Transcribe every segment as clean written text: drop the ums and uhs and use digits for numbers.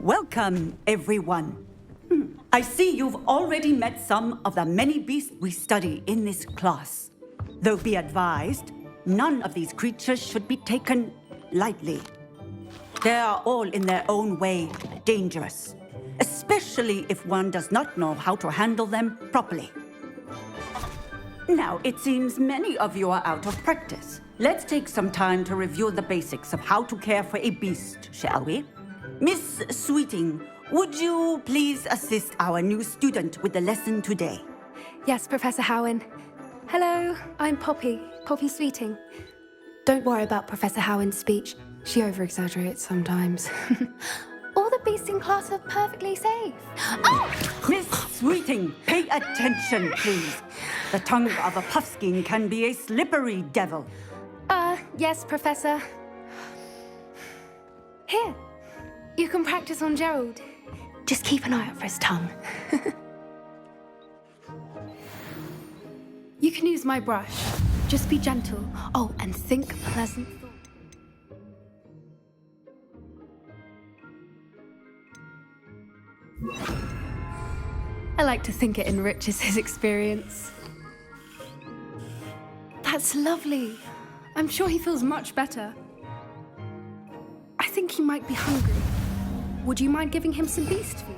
Welcome, everyone. I see you've already met some of the many beasts we study in this class. Though be advised, none of these creatures should be taken lightly. They are all in their own way dangerous, especially if one does not know how to handle them properly. Now, it seems many of you are out of practice. Let's take some time to review the basics of how to care for a beast, shall we? Miss Sweeting, would you please assist our new student with the lesson today? Yes, Professor Howen. Hello, I'm Poppy Sweeting. Don't worry about Professor Howen's speech. She over-exaggerates sometimes. All the beasts in class are perfectly safe. Oh! Miss Sweeting, pay attention, please. The tongue of a puffskein can be a slippery devil. Yes, Professor. Here, you can practice on Gerald. Just keep an eye out for his tongue. You can use my brush. Just be gentle. Oh, and think pleasant thoughts. I like to think it enriches his experience. That's lovely. I'm sure he feels much better. I think he might be hungry. Would you mind giving him some beast food?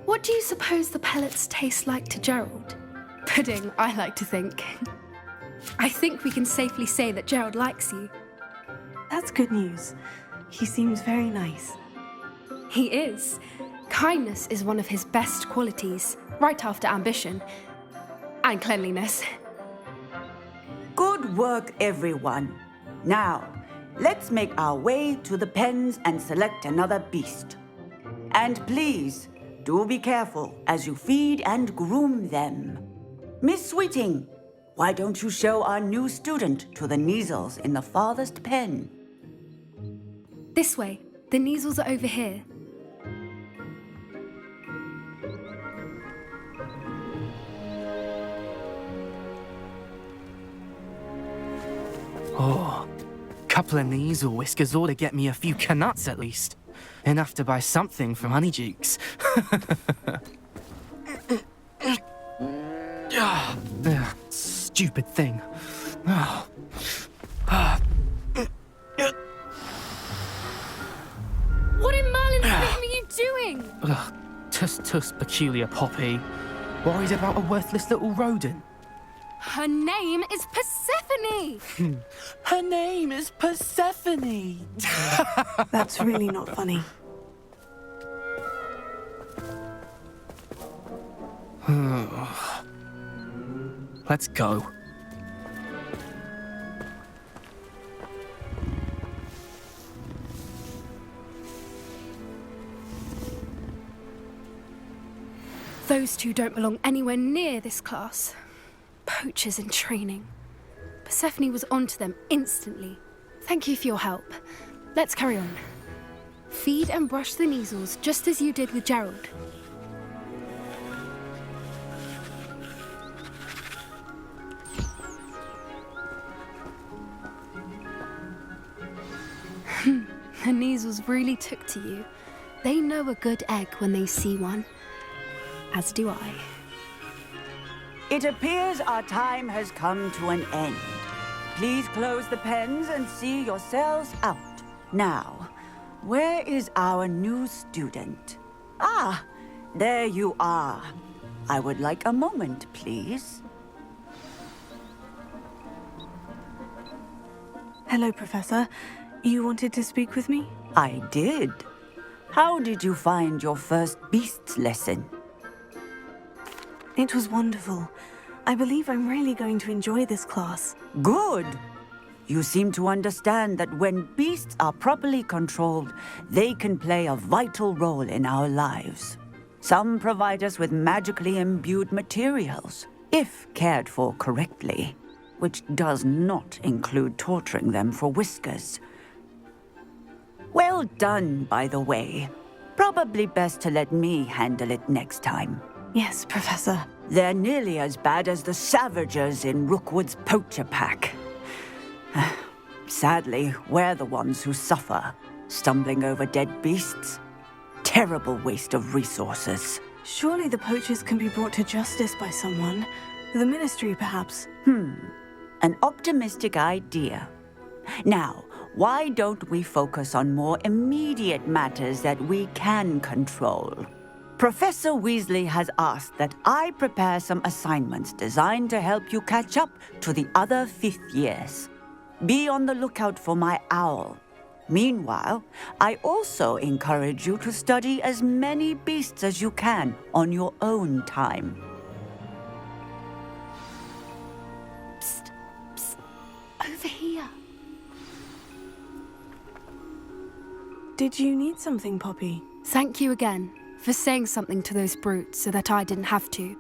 What do you suppose the pellets taste like to Gerald? Pudding, I like to think. I think we can safely say that Gerald likes you. That's good news. He seems very nice. He is. Kindness is one of his best qualities, right after ambition. And cleanliness. Good work, everyone. Now, let's make our way to the pens and select another beast. And please, do be careful as you feed and groom them. Miss Sweeting, why don't you show our new student to the Kneazles in the farthest pen? This way. The Kneazles are over here. Oh, couple of Kneazle whiskers ought to get me a few canuts at least. Enough to buy something from Honeydukes. Stupid thing. What in Merlin's name are you doing? Tuss, peculiar Poppy. Worried about a worthless little rodent. Her name is Persephone! Her name is Persephone! That's really not funny. Let's go. Those two don't belong anywhere near this class. Poachers in training. Persephone was onto them instantly. Thank you for your help. Let's carry on. Feed and brush the Kneazles just as you did with Gerald. The Kneazles really took to you. They know a good egg when they see one. As do I. It appears our time has come to an end. Please close the pens and see yourselves out. Now, where is our new student? Ah, there you are. I would like a moment, please. Hello, Professor. You wanted to speak with me? I did. How did you find your first beasts lesson? It was wonderful. I believe I'm really going to enjoy this class. Good. You seem to understand that when beasts are properly controlled, they can play a vital role in our lives. Some provide us with magically imbued materials, if cared for correctly, which does not include torturing them for whiskers. Well done, by the way. Probably best to let me handle it next time. Yes, Professor. They're nearly as bad as the Savagers in Rookwood's poacher pack. Sadly, we're the ones who suffer, stumbling over dead beasts. Terrible waste of resources. Surely the poachers can be brought to justice by someone. The Ministry, perhaps. An optimistic idea. Now, why don't we focus on more immediate matters that we can control? Professor Weasley has asked that I prepare some assignments designed to help you catch up to the other fifth years. Be on the lookout for my owl. Meanwhile, I also encourage you to study as many beasts as you can on your own time. Psst, psst, over here. Did you need something, Poppy? Thank you again for saying something to those brutes so that I didn't have to.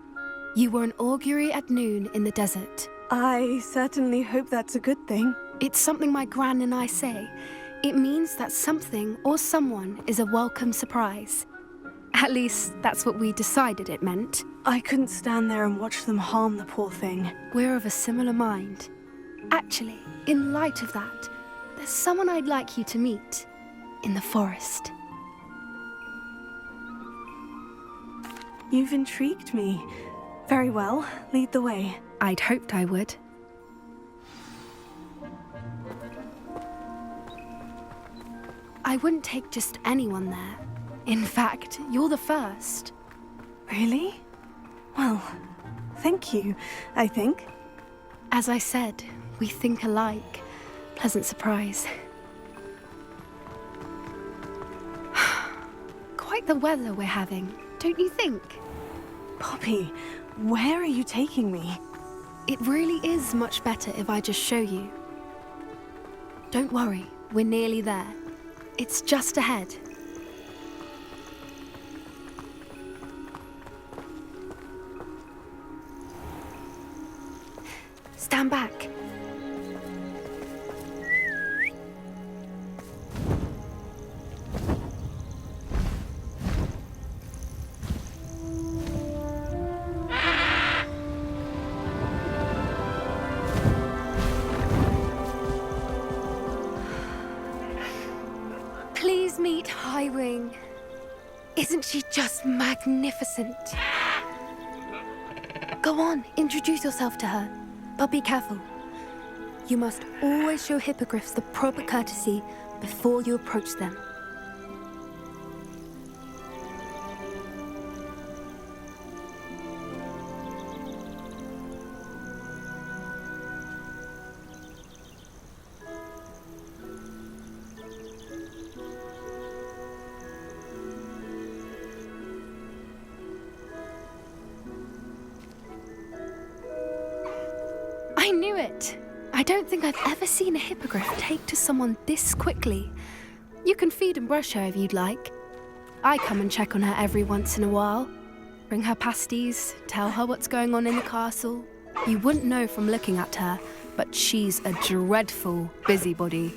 You were an augury at noon in the desert. I certainly hope that's a good thing. It's something my gran and I say. It means that something or someone is a welcome surprise. At least, that's what we decided it meant. I couldn't stand there and watch them harm the poor thing. We're of a similar mind. Actually, in light of that, there's someone I'd like you to meet in the forest. You've intrigued me. Very well, lead the way. I'd hoped I would. I wouldn't take just anyone there. In fact, you're the first. Really? Well, thank you, I think. As I said, we think alike. Pleasant surprise. Quite the weather we're having, don't you think? Poppy, where are you taking me? It really is much better if I just show you. Don't worry, we're nearly there. It's just ahead. Stand back. Please meet Highwing. Isn't she just magnificent? Go on, introduce yourself to her. But be careful. You must always show hippogriffs the proper courtesy before you approach them. I knew it! I don't think I've ever seen a hippogriff take to someone this quickly. You can feed and brush her if you'd like. I come and check on her every once in a while. Bring her pasties, tell her what's going on in the castle. You wouldn't know from looking at her, but she's a dreadful busybody.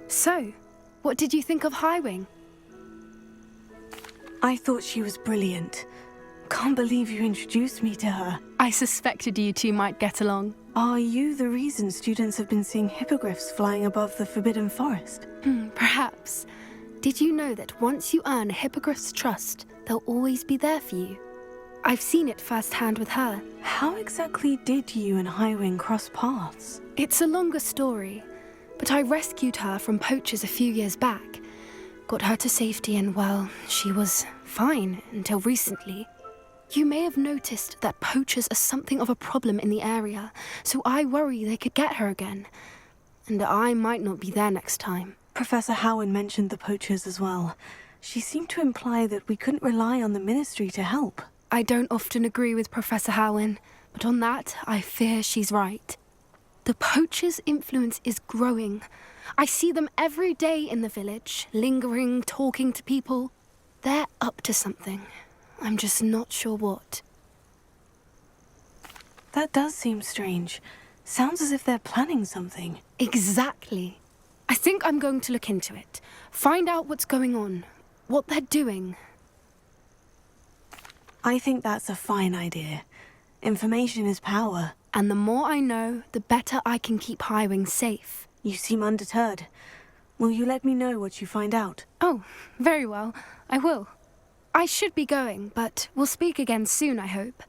So, what did you think of Highwing? I thought she was brilliant. Can't believe you introduced me to her. I suspected you two might get along. Are you the reason students have been seeing hippogriffs flying above the Forbidden Forest? Perhaps. Did you know that once you earn a hippogriff's trust, they'll always be there for you? I've seen it firsthand with her. How exactly did you and Highwing cross paths? It's a longer story, but I rescued her from poachers a few years back. Got her to safety and, well, she was fine until recently. You may have noticed that poachers are something of a problem in the area, so I worry they could get her again. And I might not be there next time. Professor Howin mentioned the poachers as well. She seemed to imply that we couldn't rely on the Ministry to help. I don't often agree with Professor Howin, but on that, I fear she's right. The poachers' influence is growing. I see them every day in the village, lingering, talking to people. They're up to something. I'm just not sure what. That does seem strange. Sounds as if they're planning something. Exactly. I think I'm going to look into it. Find out what's going on, what they're doing. I think that's a fine idea. Information is power. And the more I know, the better I can keep Highwing safe. You seem undeterred. Will you let me know what you find out? Oh, very well. I will. I should be going, but we'll speak again soon, I hope.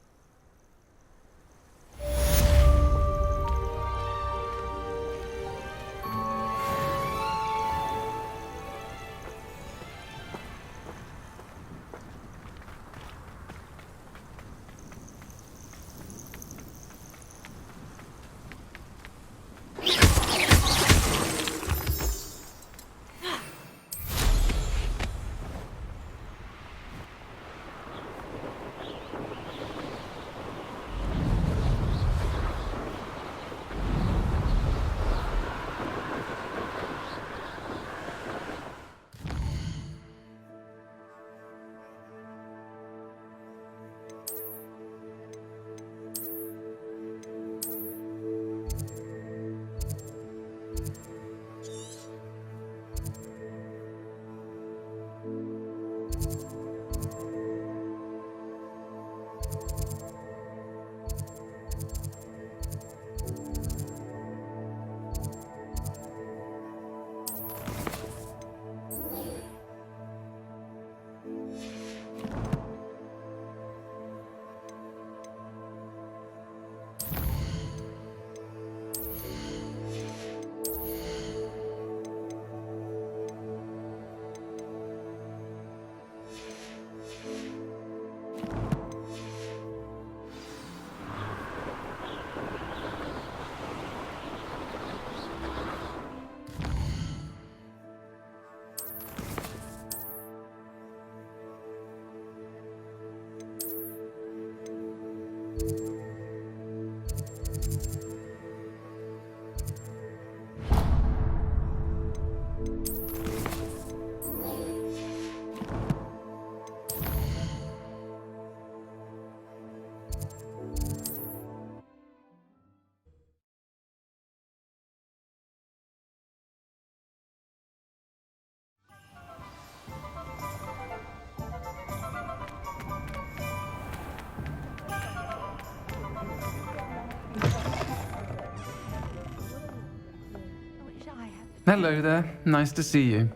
Hello there. Nice to see you.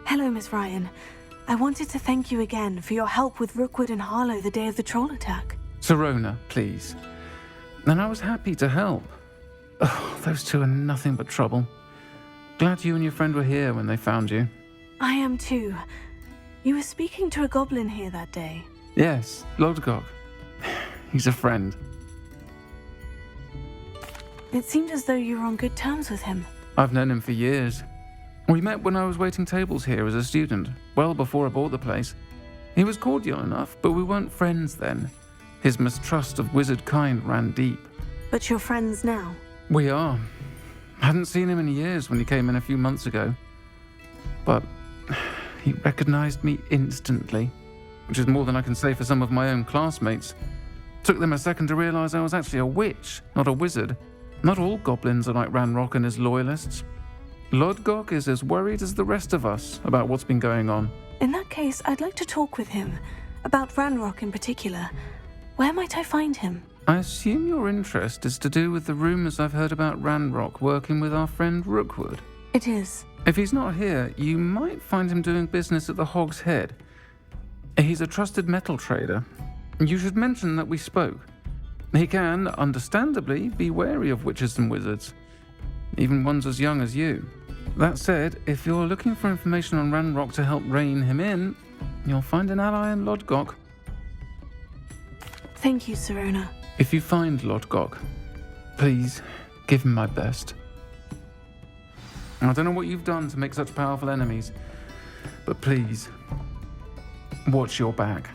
Hello, Miss Ryan. I wanted to thank you again for your help with Rookwood and Harlow the day of the troll attack. Serona, please. And I was happy to help. Oh, those two are nothing but trouble. Glad you and your friend were here when they found you. I am too. You were speaking to a goblin here that day. Yes, Lodgok. He's a friend. It seemed as though you were on good terms with him. I've known him for years. We met when I was waiting tables here as a student, well before I bought the place. He was cordial enough, but we weren't friends then. His mistrust of wizard kind ran deep. But you're friends now? We are. Hadn't seen him in years when he came in a few months ago. But he recognized me instantly, which is more than I can say for some of my own classmates. Took them a second to realize I was actually a witch, not a wizard. Not all goblins are like Ranrock and his loyalists. Lodgok is as worried as the rest of us about what's been going on. In that case, I'd like to talk with him. About Ranrock in particular. Where might I find him? I assume your interest is to do with the rumors I've heard about Ranrock working with our friend Rookwood. It is. If he's not here, you might find him doing business at the Hogshead. He's a trusted metal trader. You should mention that we spoke. He can, understandably, be wary of witches and wizards, even ones as young as you. That said, if you're looking for information on Ranrock to help rein him in, you'll find an ally in Lodgok. Thank you, Sirona. If you find Lodgok, please give him my best. I don't know what you've done to make such powerful enemies, but please, watch your back.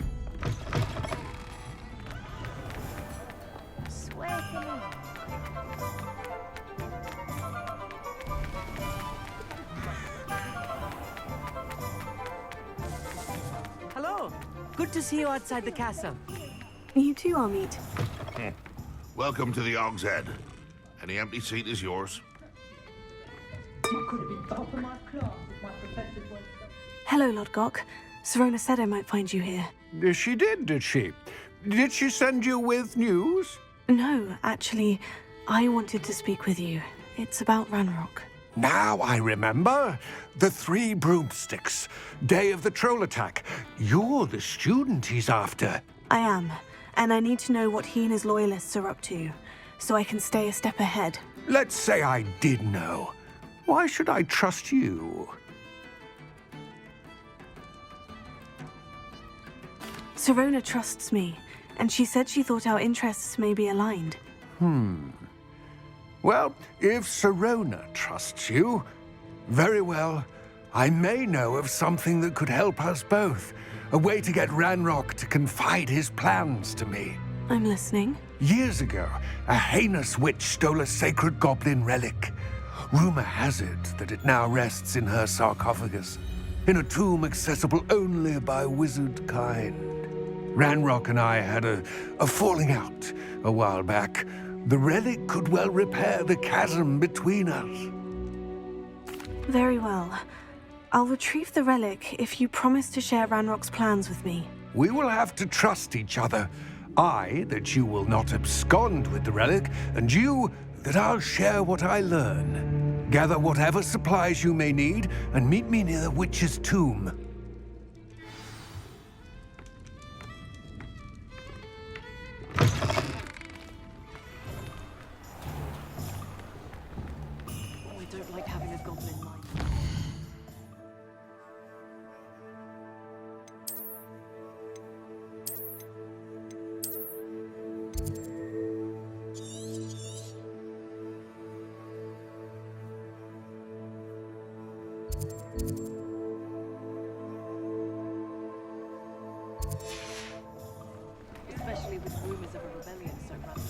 Hello. Good to see you outside the castle. You too, Hogsmeade. Welcome to the Hogshead. Any empty seat is yours. Hello, Lodgok. Sirona said I might find you here. She did she? Did she send you with news? No, actually, I wanted to speak with you. It's about Ranrock. Now I remember. The 3 broomsticks. Day of the troll attack. You're the student he's after. I am, and I need to know what he and his loyalists are up to, so I can stay a step ahead. Let's say I did know. Why should I trust you? Sirona trusts me, and she said she thought our interests may be aligned. Well, if Sirona trusts you, very well. I may know of something that could help us both. A way to get Ranrock to confide his plans to me. I'm listening. Years ago, a heinous witch stole a sacred goblin relic. Rumor has it that it now rests in her sarcophagus, in a tomb accessible only by wizard kind. Ranrock and I had a falling out a while back. The relic could well repair the chasm between us. Very well. I'll retrieve the relic if you promise to share Ranrock's plans with me. We will have to trust each other. I, that you will not abscond with the relic, and you, that I'll share what I learn. Gather whatever supplies you may need, and meet me near the witch's tomb. I don't like having a goblin mind. Especially with rumors of a rebellion so rapid.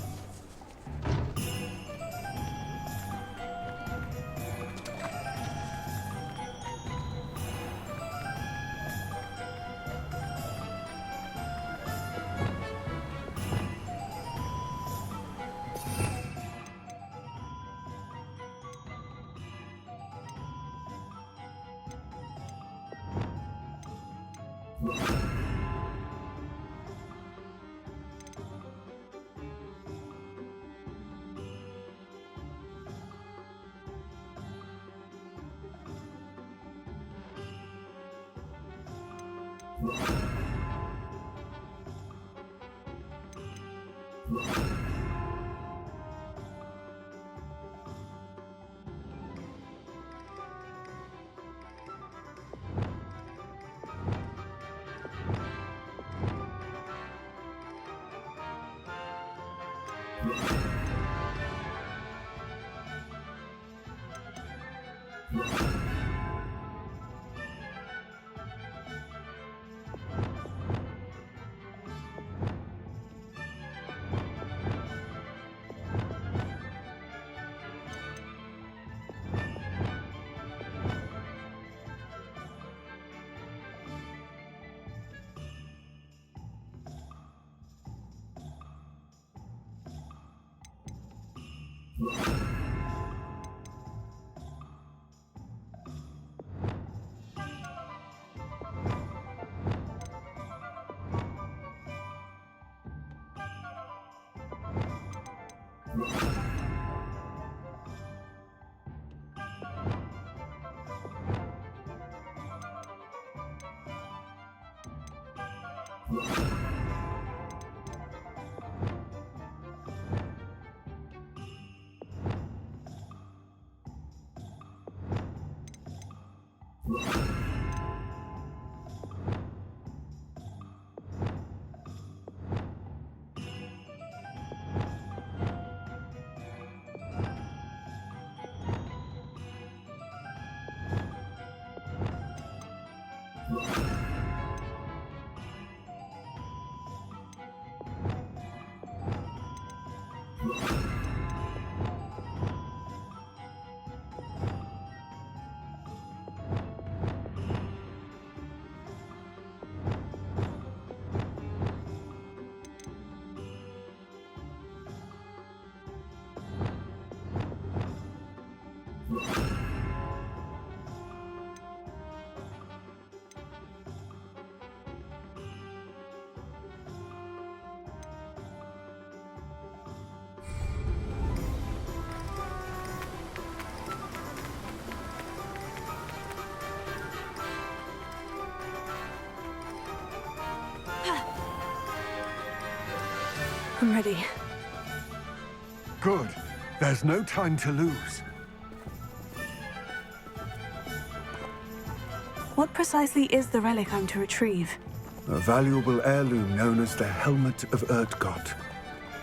I'm ready. Good. There's no time to lose. What precisely is the relic I'm to retrieve? A valuable heirloom known as the Helmet of Urtgott.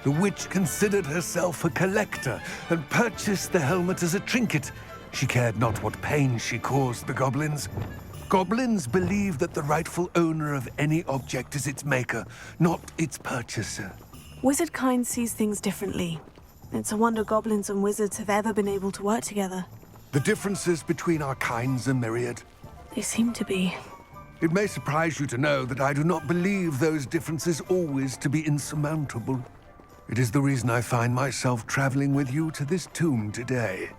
The witch considered herself a collector and purchased the helmet as a trinket. She cared not what pain she caused the goblins. Goblins believe that the rightful owner of any object is its maker, not its purchaser. Wizard kind sees things differently. It's a wonder goblins and wizards have ever been able to work together. The differences between our kinds are myriad. They seem to be. It may surprise you to know that I do not believe those differences always to be insurmountable. It is the reason I find myself traveling with you to this tomb today.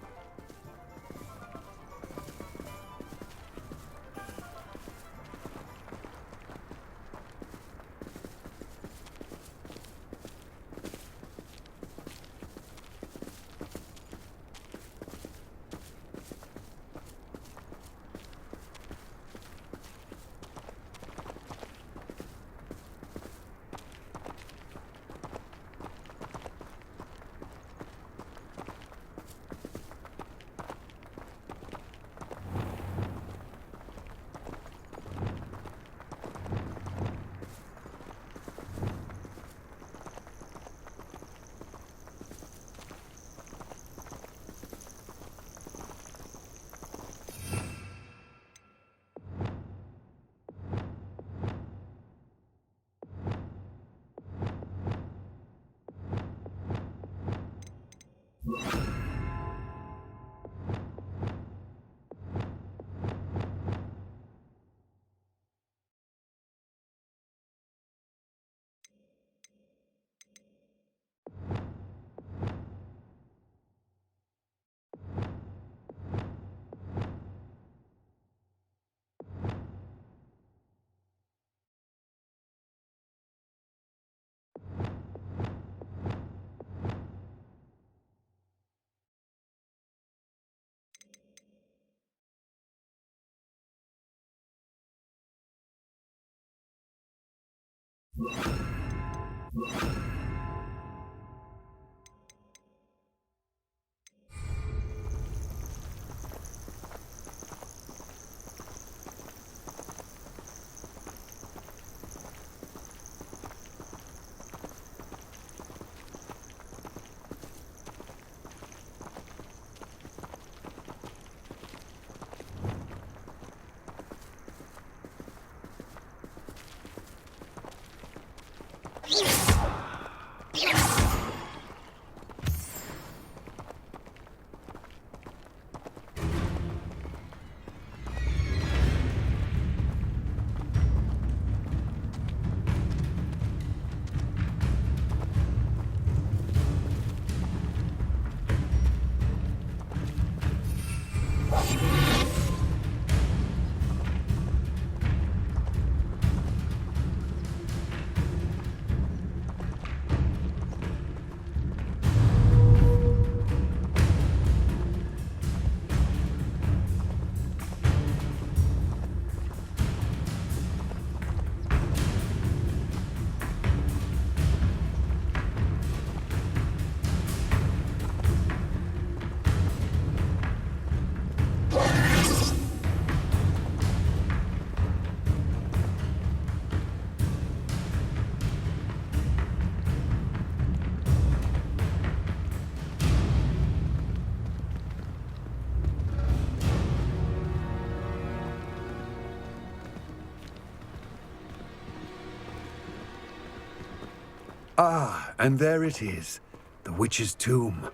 Ah, and there it is. The witch's tomb.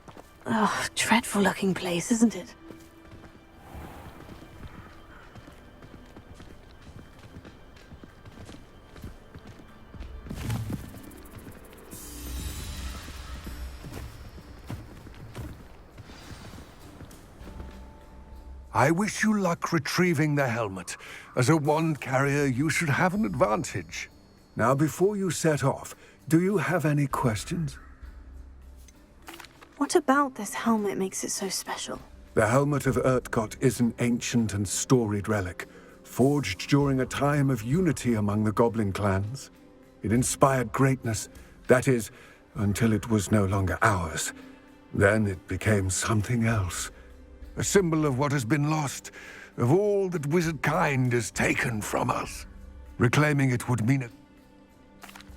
Oh, dreadful looking place, isn't it? I wish you luck retrieving the helmet. As a wand carrier, you should have an advantage. Now, before you set off, do you have any questions? What about this helmet makes it so special? The helmet of Urtkot is an ancient and storied relic, forged during a time of unity among the goblin clans. It inspired greatness, that is, until it was no longer ours. Then it became something else. A symbol of what has been lost, of all that wizard kind is taken from us. Reclaiming it would mean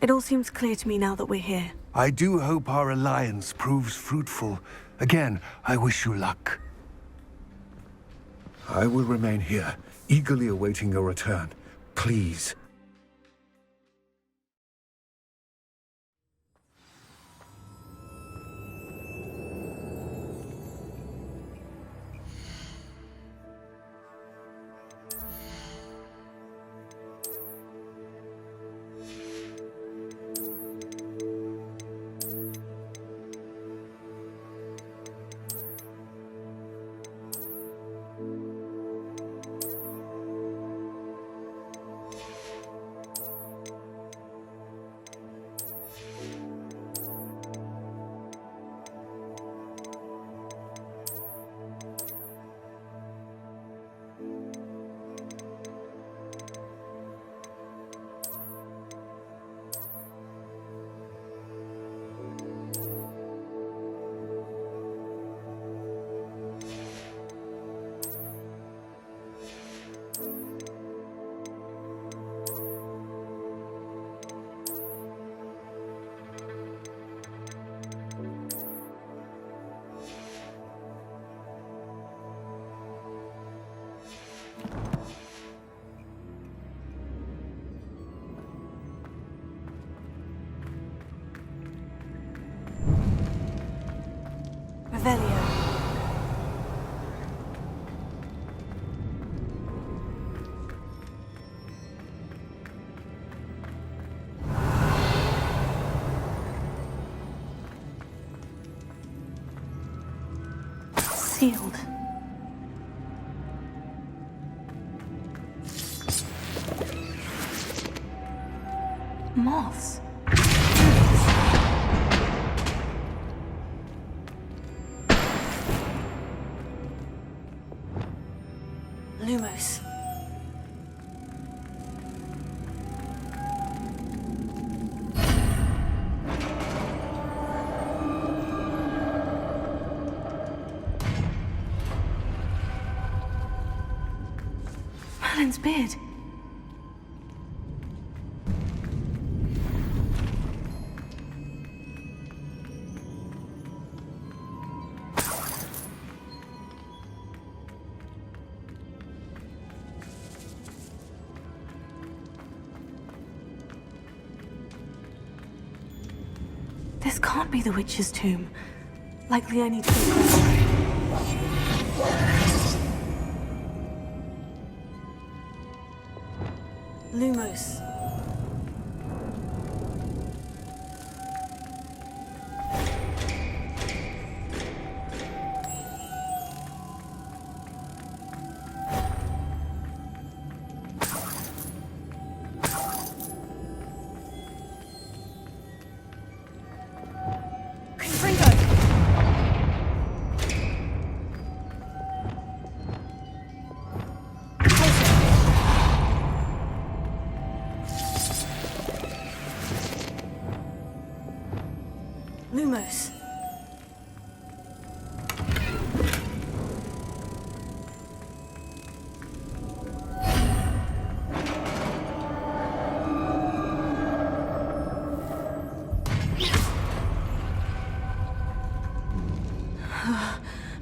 It all seems clear to me now that we're here. I do hope our alliance proves fruitful. Again, I wish you luck. I will remain here, eagerly awaiting your return. Please. Revelio. Sealed. Moths. Lumos. Merlin's beard. This can't be the witch's tomb. Likely I need to be closer. Lumos. Lumos.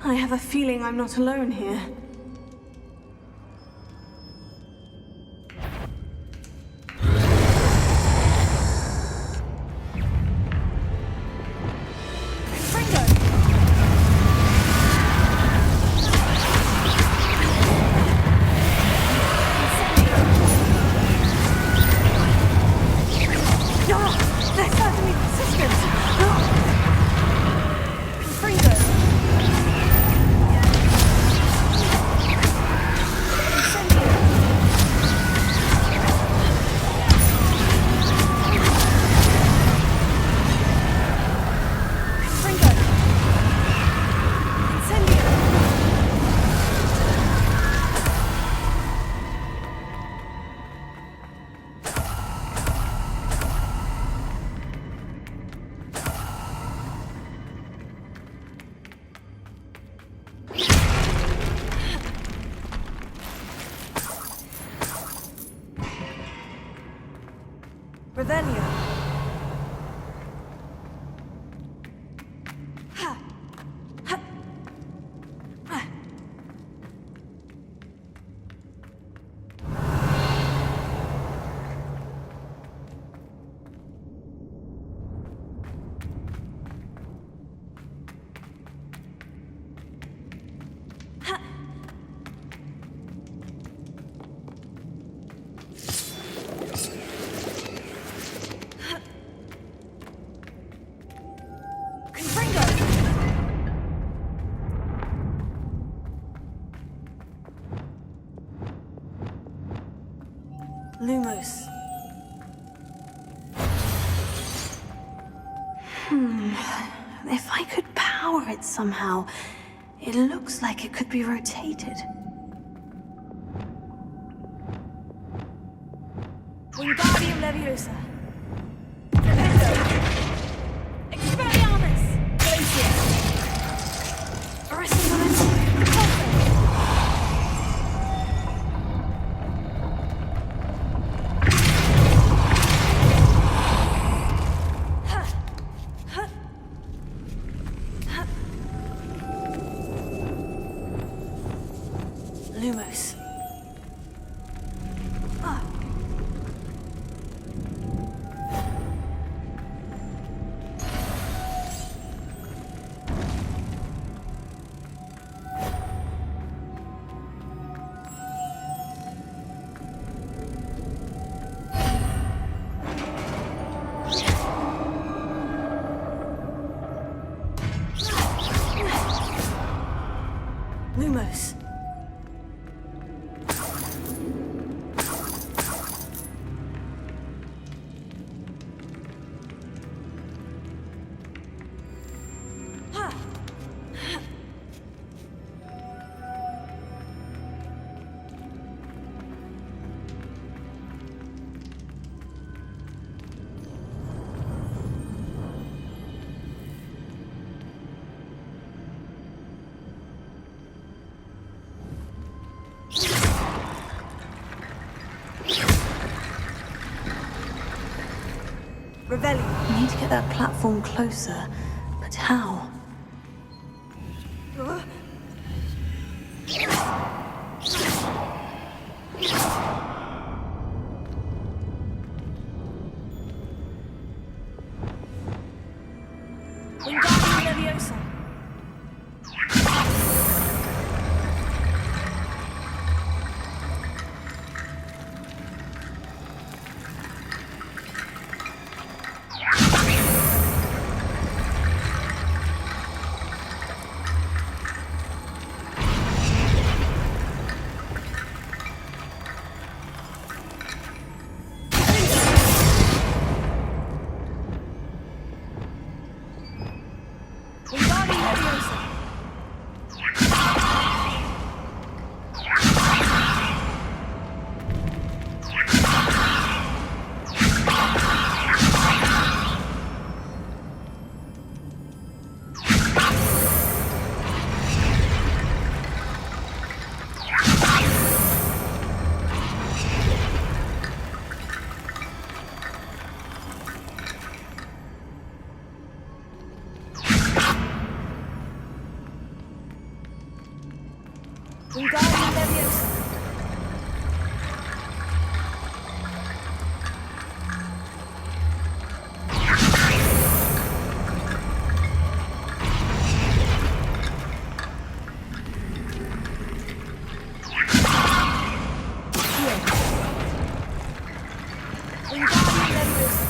I have a feeling I'm not alone here. Revelio. Lumos. If I could power it somehow, it looks like it could be rotated. Wingardium Leviosa. Expelliarmus! Glacier! Arresting momentum! Lumos. Lumos. Revelio. I need to get that platform closer, but how? Wingardium Leviosa. Wingardium Leviosa. Wingardium Leviosa. Wingardium Leviosa.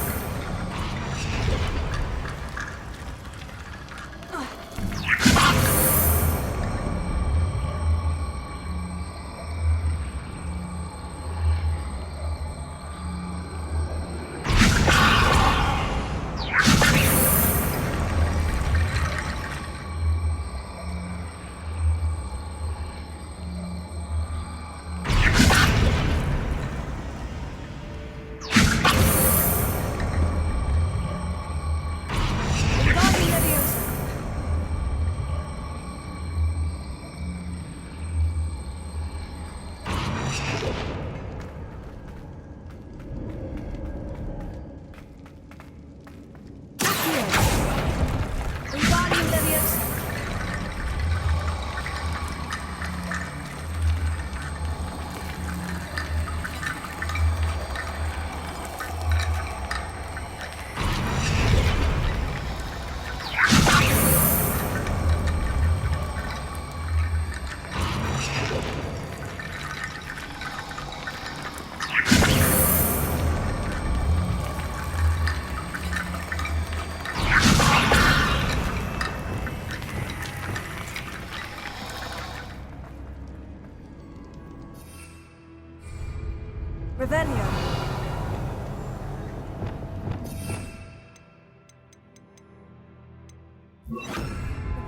Revelio.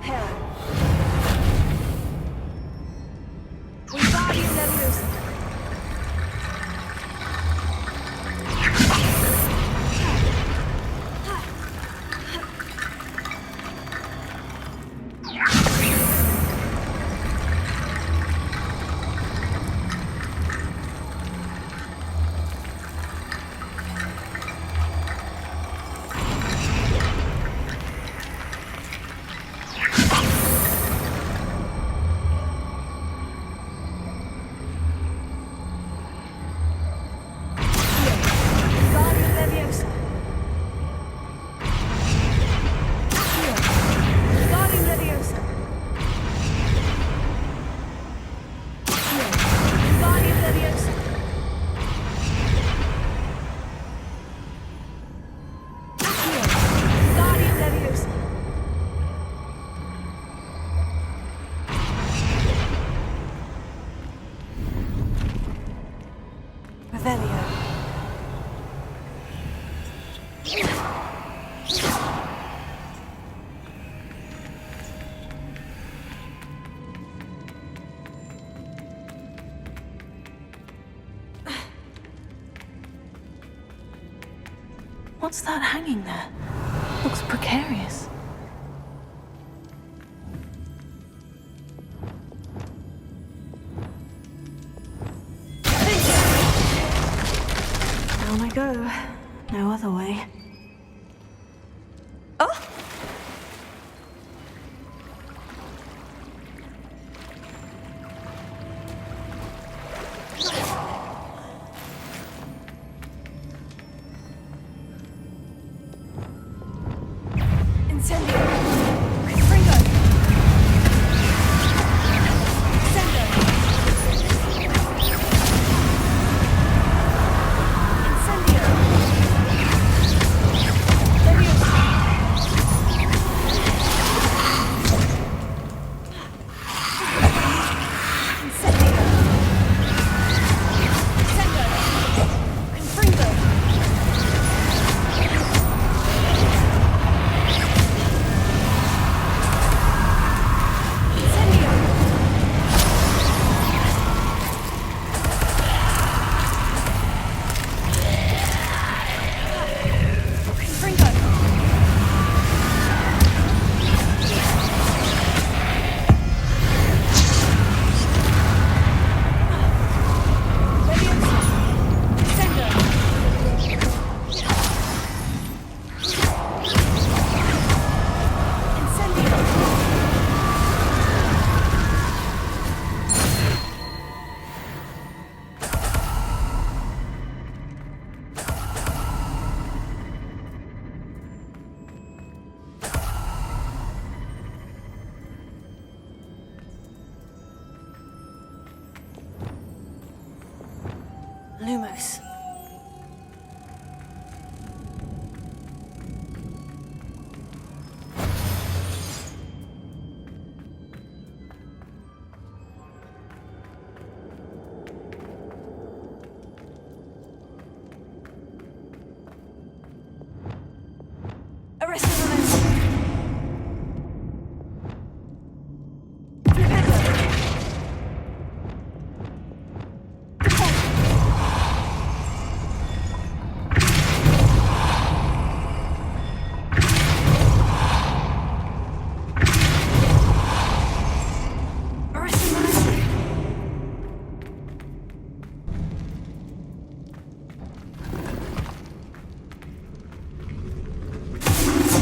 Prepare. Wingardium Leviosa. Wingardium Leviosa. Wingardium Leviosa. Wingardium Leviosa. Wingardium Leviosa. Revelio. What's that hanging there? Looks precarious. Down I go. No other way. Oh! Incendio! Fringo! Incendio! Incendio! Leviosa! Incendio! Incendio! Confringo! Incendio! Confringo! Leviosa! Incendio! Incendio! Lumos. Arrest the momentum. Flipendo. Arrest the momentum.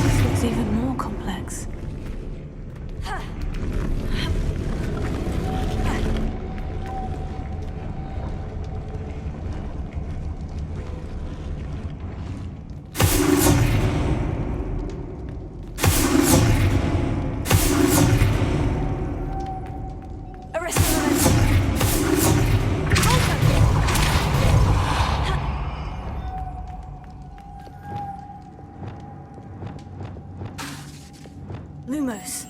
This looks even more complex. Arrest the momentum. Lumos.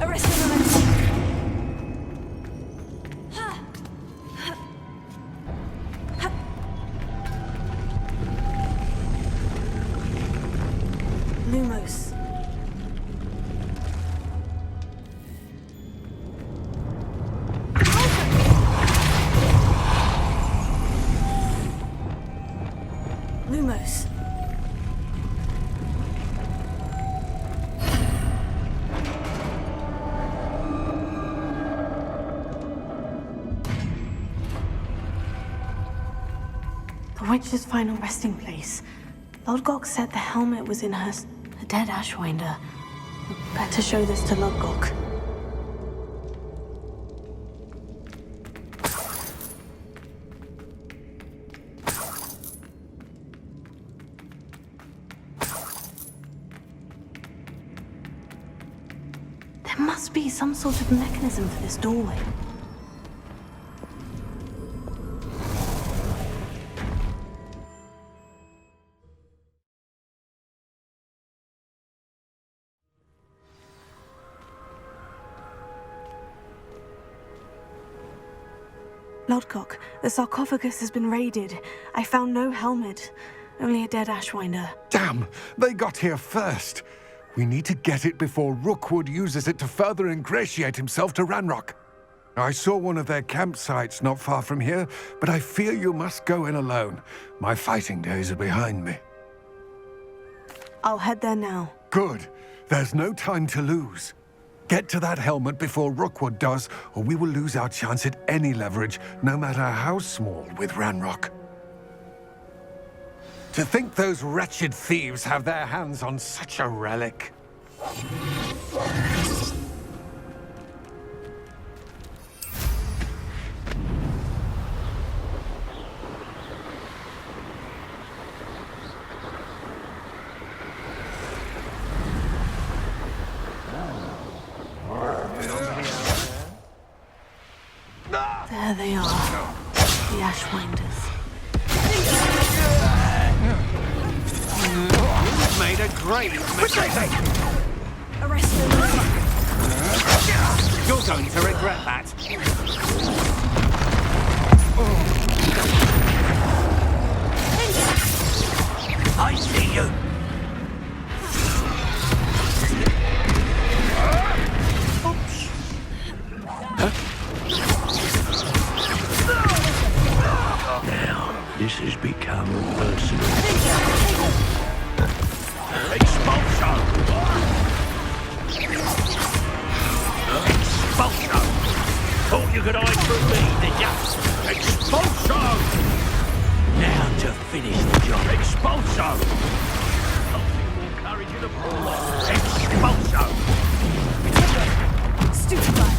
Arrest him. Lumos. Lumos. The witch's final resting place. Lodgok said the helmet was in her dead Ashwinder. Better show this to Lodgok. There must be some sort of mechanism for this doorway. Lodgok, the sarcophagus has been raided. I found no helmet, only a dead Ashwinder. Damn! They got here first. We need to get it before Rookwood uses it to further ingratiate himself to Ranrock. I saw one of their campsites not far from here, but I fear you must go in alone. My fighting days are behind me. I'll head there now. Good. There's no time to lose. Get to that helmet before Rookwood does, or we will lose our chance at any leverage, no matter how small, with Ranrock. To think those wretched thieves have their hands on such a relic. There they are, the Ashwinders. Made a great mistake. Arrest him. You're going to regret that. I see you. This has become personal. Expulsion! Expulsion! Thought you could hide from me, did ya? Expulsion! Now to finish the job. Expulsion! Nothing more courage in a brawl. Expulsion! Stupefy.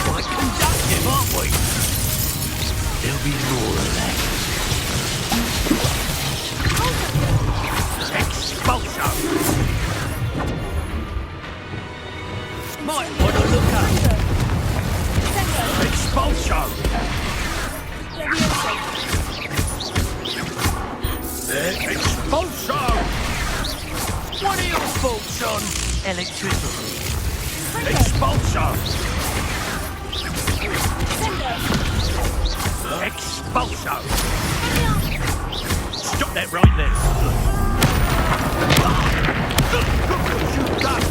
Quite conductive, aren't we? There'll be more of that. Expulsion! Might want to look up. Expulsion! Expulsion! What are your thoughts on electricity? Expulsion! Expulsion! Stop that right there! Look what you've done!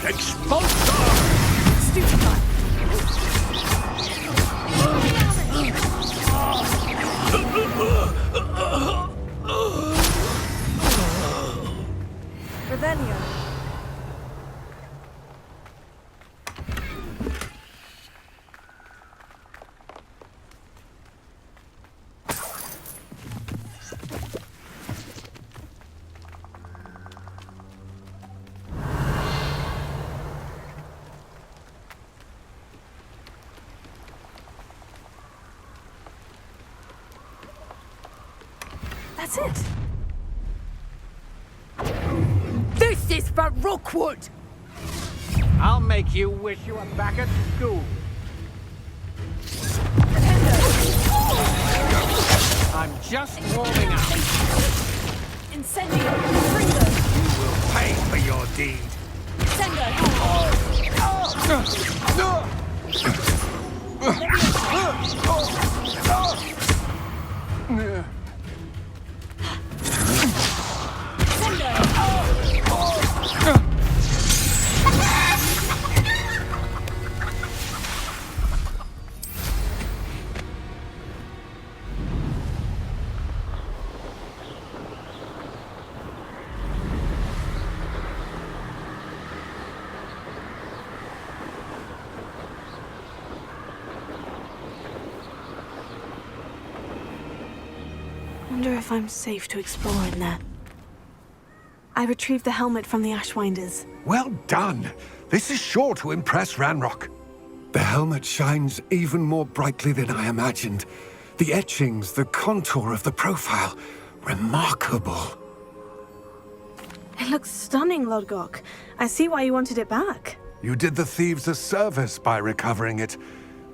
Expulsion! Stupefy. Revelio. That's it. This is for Rookwood! I'll make you wish you were back at school. I'm just warming up. Incendio! Fringo! You will pay for your deed. Sendo! Wonder if I'm safe to explore in there. I retrieved the helmet from the Ashwinders. Well done. This is sure to impress Ranrock. The helmet shines even more brightly than I imagined. The etchings, the contour of the profile. Remarkable. It looks stunning, Lodgok. I see why you wanted it back. You did the thieves a service by recovering it.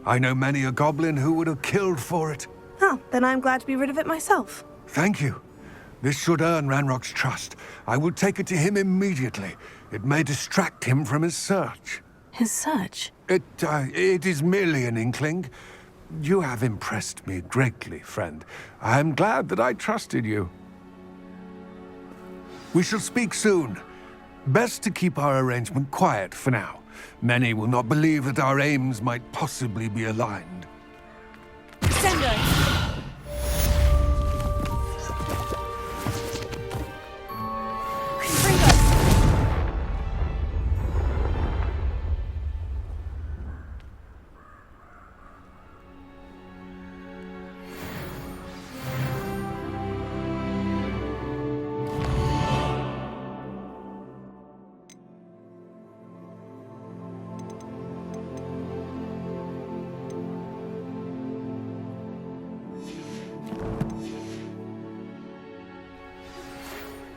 I know many a goblin who would have killed for it. Oh, then I'm glad to be rid of it myself. Thank you. This should earn Ranrock's trust. I will take it to him immediately. It may distract him from his search. His search? It is merely an inkling. You have impressed me greatly, friend. I am glad that I trusted you. We shall speak soon. Best to keep our arrangement quiet for now. Many will not believe that our aims might possibly be aligned. Sendo!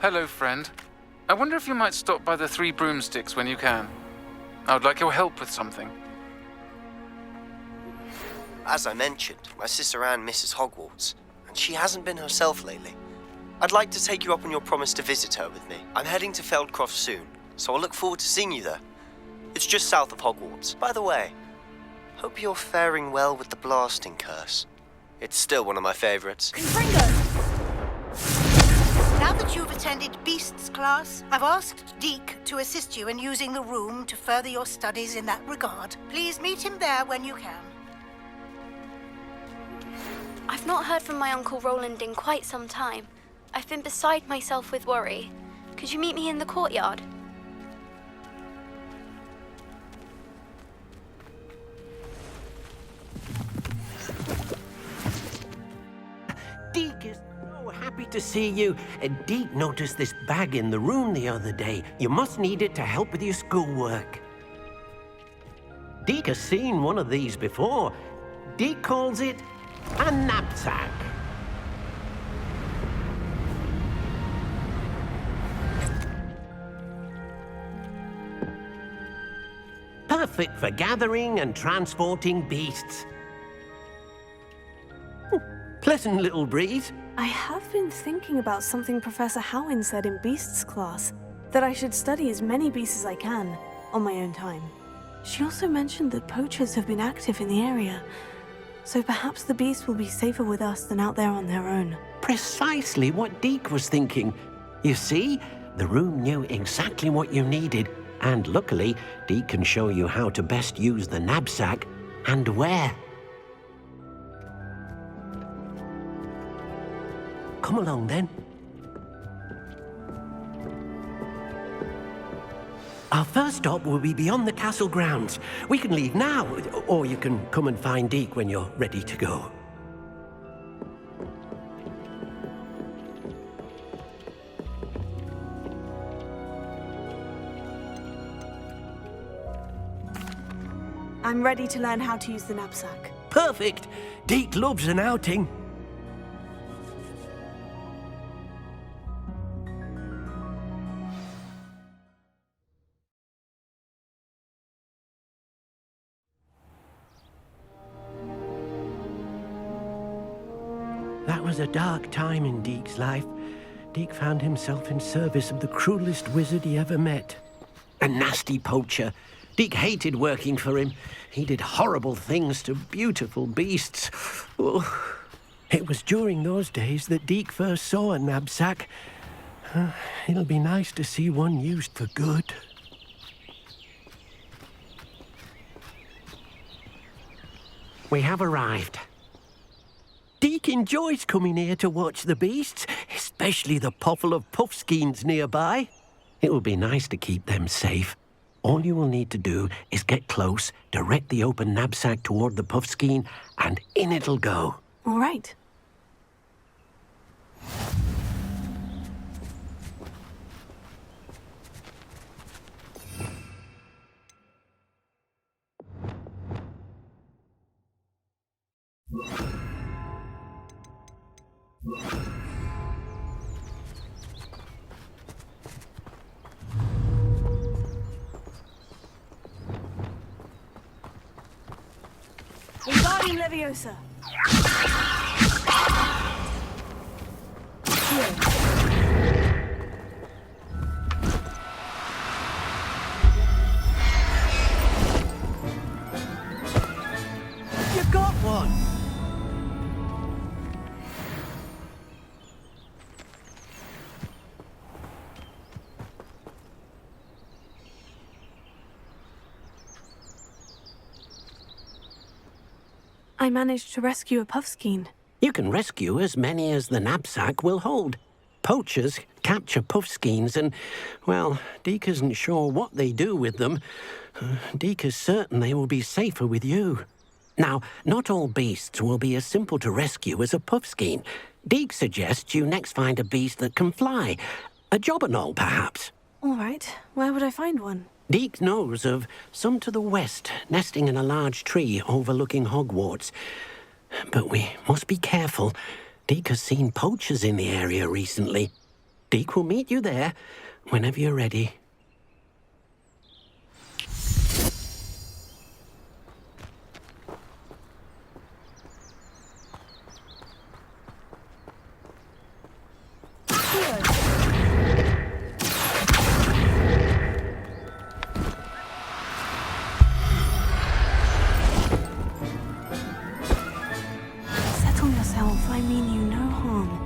Hello, friend. I wonder if you might stop by the Three Broomsticks when you can. I would like your help with something. As I mentioned, my sister Anne misses Hogwarts, and she hasn't been herself lately. I'd like to take you up on your promise to visit her with me. I'm heading to Feldcroft soon, so I'll look forward to seeing you there. It's just south of Hogwarts. By the way, hope you're faring well with the blasting curse. It's still one of my favorites. Now that you've attended Beasts class, I've asked Deke to assist you in using the room to further your studies in that regard. Please meet him there when you can. I've not heard from my Uncle Roland in quite some time. I've been beside myself with worry. Could you meet me in the courtyard? Deke is so happy to see you. Deke noticed this bag in the room the other day. You must need it to help with your schoolwork. Deke has seen one of these before. Deke calls it a knapsack. Perfect for gathering and transporting beasts. Pleasant little breeze. I have been thinking about something Professor Howin said in Beasts class, that I should study as many beasts as I can, on my own time. She also mentioned that poachers have been active in the area, so perhaps the beasts will be safer with us than out there on their own. Precisely what Deke was thinking. You see, the room knew exactly what you needed, and luckily, Deke can show you how to best use the knapsack and where. Come along, then. Our first stop will be beyond the castle grounds. We can leave now, or you can come and find Deke when you're ready to go. I'm ready to learn how to use the knapsack. Perfect! Deke loves an outing. That was a dark time in Deke's life. Deke found himself in service of the cruelest wizard he ever met. A nasty poacher. Deke hated working for him. He did horrible things to beautiful beasts. Oh. It was during those days that Deke first saw a knapsack. It'll be nice to see one used for good. We have arrived. Deke enjoys coming here to watch the beasts, especially the pottle of puffskeins nearby. It will be nice to keep them safe. All you will need to do is get close, direct the open knapsack toward the puffskein, and in it'll go. All right. Wingardium Leviosa. You got one! I managed to rescue a puffskein. You can rescue as many as the knapsack will hold. Poachers capture puffskeins and, well, Deke isn't sure what they do with them. Deke is certain they will be safer with you. Now, not all beasts will be as simple to rescue as a puffskein. Deke suggests you next find a beast that can fly. A jobberknoll, perhaps. All right. Where would I find one? Deke knows of some to the west, nesting in a large tree overlooking Hogwarts. But we must be careful. Deke has seen poachers in the area recently. Deke will meet you there whenever you're ready. Settle yourself. I mean you no harm.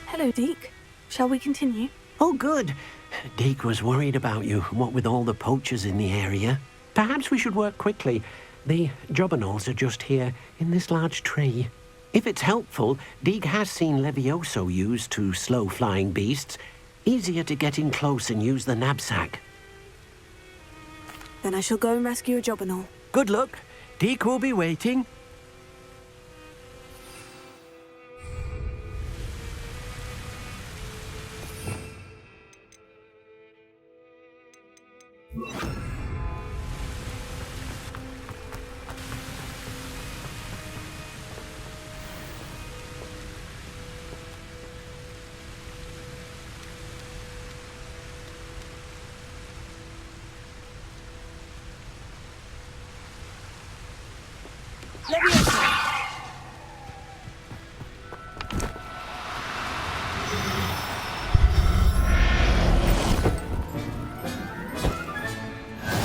Hello, Deke. Shall we continue? Oh, good. Deke was worried about you, what with all the poachers in the area. Perhaps we should work quickly. The jobberknolls are just here, in this large tree. If it's helpful, Deke has seen Levioso used to slow flying beasts. Easier to get in close and use the knapsack. Then I shall go and rescue a jobberknoll. Good luck. Deke will be waiting.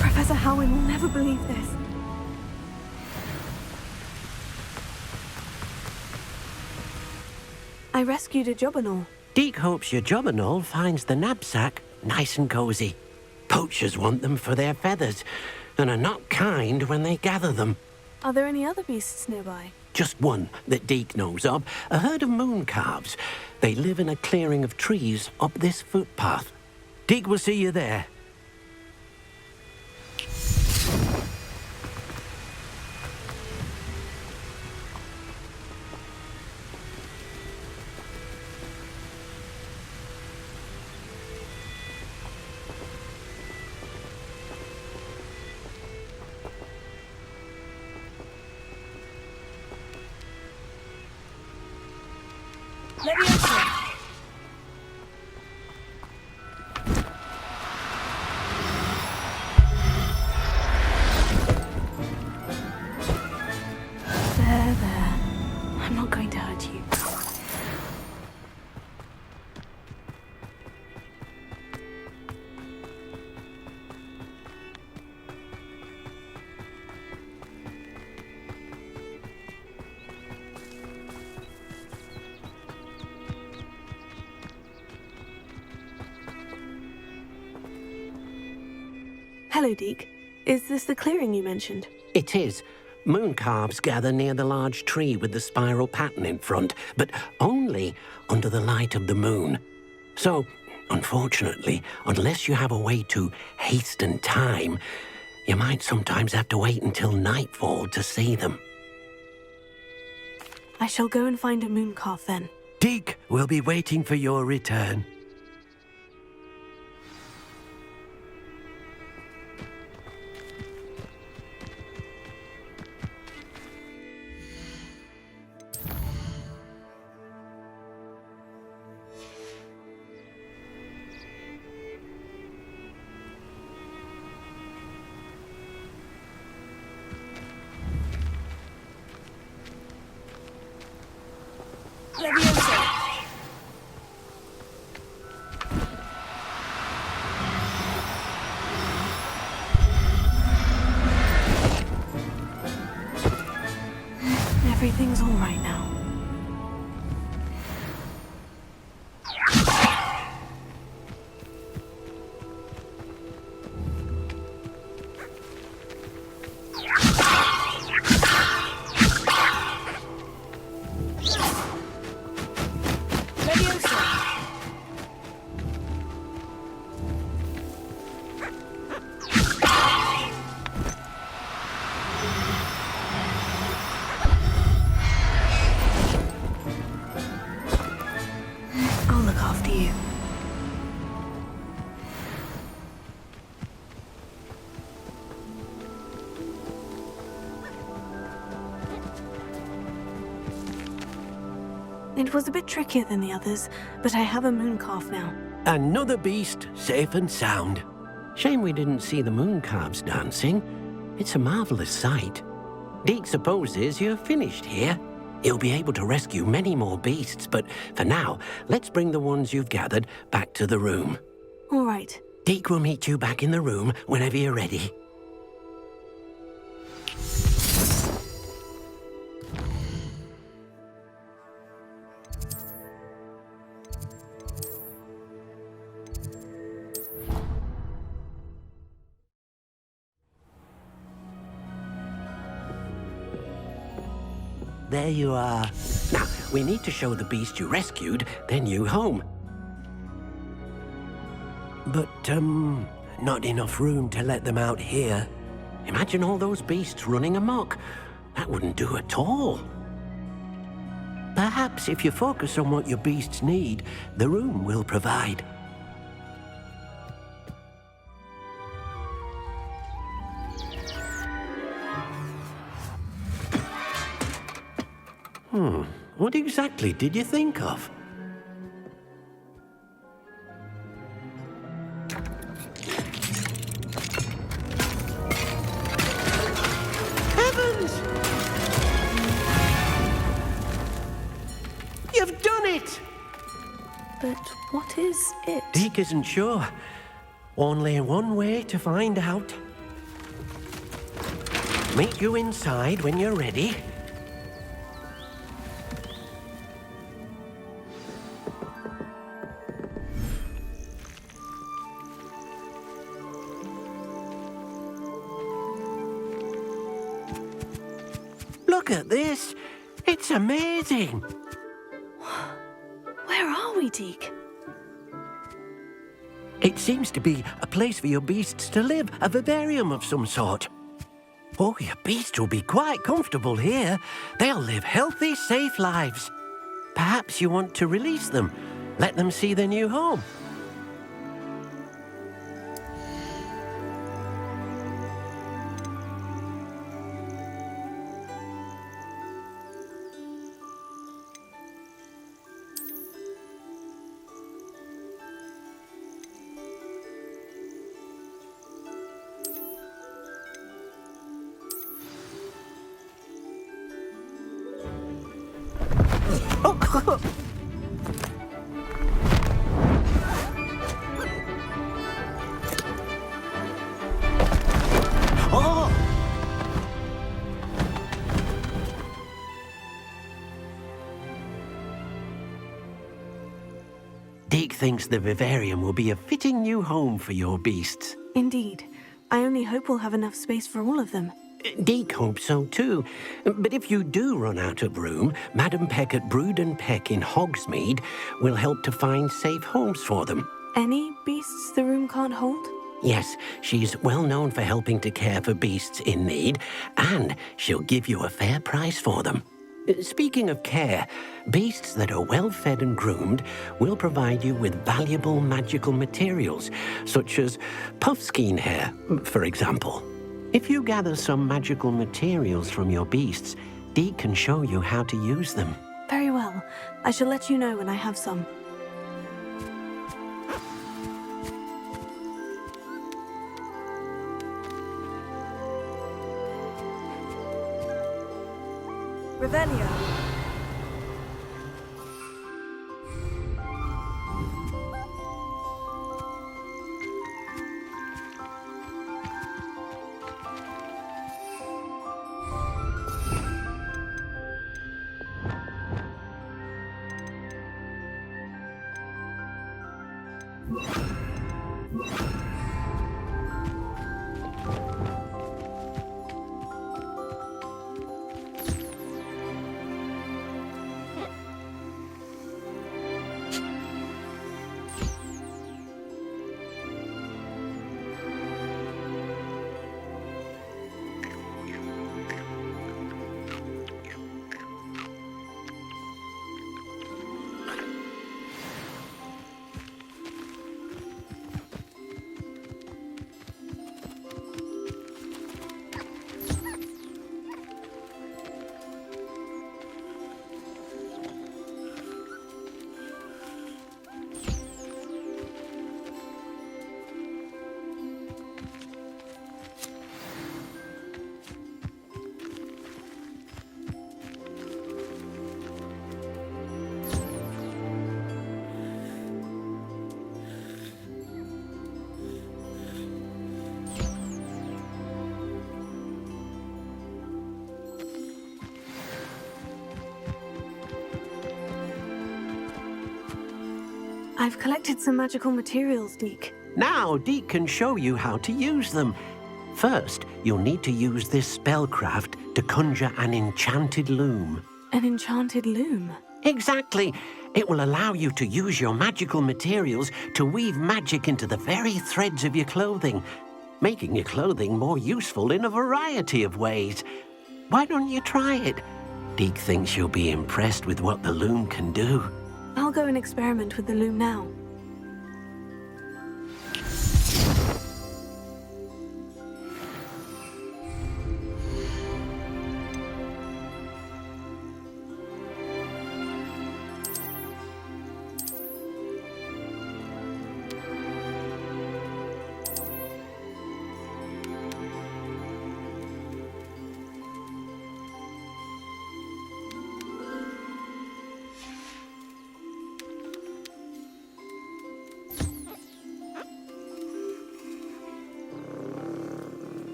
Professor Howin will never believe this. I rescued a jobberknoll. Deke hopes your jobberknoll finds the knapsack nice and cozy. Poachers want them for their feathers, and are not kind when they gather them. Are there any other beasts nearby? Just one that Deke knows of, a herd of moon calves. They live in a clearing of trees up this footpath. Deke will see you there. There. I'm not going to hurt you. Hello, Deke. Is this the clearing you mentioned? It is. Moon calves gather near the large tree with the spiral pattern in front, but only under the light of the moon. So, unfortunately, unless you have a way to hasten time, you might sometimes have to wait until nightfall to see them. I shall go and find a moon calf then. Deke will be waiting for your return. Everything's all right now. I'll look after you. It was a bit trickier than the others, but I have a moon calf now. Another beast, safe and sound. Shame we didn't see the moon calves dancing. It's a marvelous sight. Deke supposes you're finished here. He'll be able to rescue many more beasts, but for now, let's bring the ones you've gathered back to the room. All right. Deke will meet you back in the room whenever you're ready. there you are. Now, we need to show the beast you rescued their new home. But, not enough room to let them out here. Imagine all those beasts running amok. That wouldn't do at all. Perhaps if you focus on what your beasts need, the room will provide. What exactly did you think of? Heavens! You've done it! But what is it? Deke isn't sure. Only one way to find out. Meet you inside when you're ready. Look at this. It's amazing. Where are we, Deke? It seems to be a place for your beasts to live, a vivarium of some sort. Oh, your beasts will be quite comfortable here. They'll live healthy, safe lives. Perhaps you want to release them, let them see their new home. Deke thinks the vivarium will be a fitting new home for your beasts. Indeed. I only hope we'll have enough space for all of them. Deke hopes so too. But if you do run out of room, Madam Peck at Brood and Peck in Hogsmeade will help to find safe homes for them. Any beasts the room can't hold? Yes, she's well known for helping to care for beasts in need, and she'll give you a fair price for them. Speaking of care, beasts that are well fed and groomed will provide you with valuable magical materials, such as puffskein hair, for example. If you gather some magical materials from your beasts, Deke can show you how to use them. Very well. I shall let you know when I have some. Revelio. I've collected some magical materials, Deke. Now Deke can show you how to use them. First, you'll need to use this spellcraft to conjure an enchanted loom. An enchanted loom. Exactly. It will allow you to use your magical materials to weave magic into the very threads of your clothing, making your clothing more useful in a variety of ways. Why don't you try it? Deke thinks you'll be impressed with what the loom can do. I'll go and experiment with the loom now.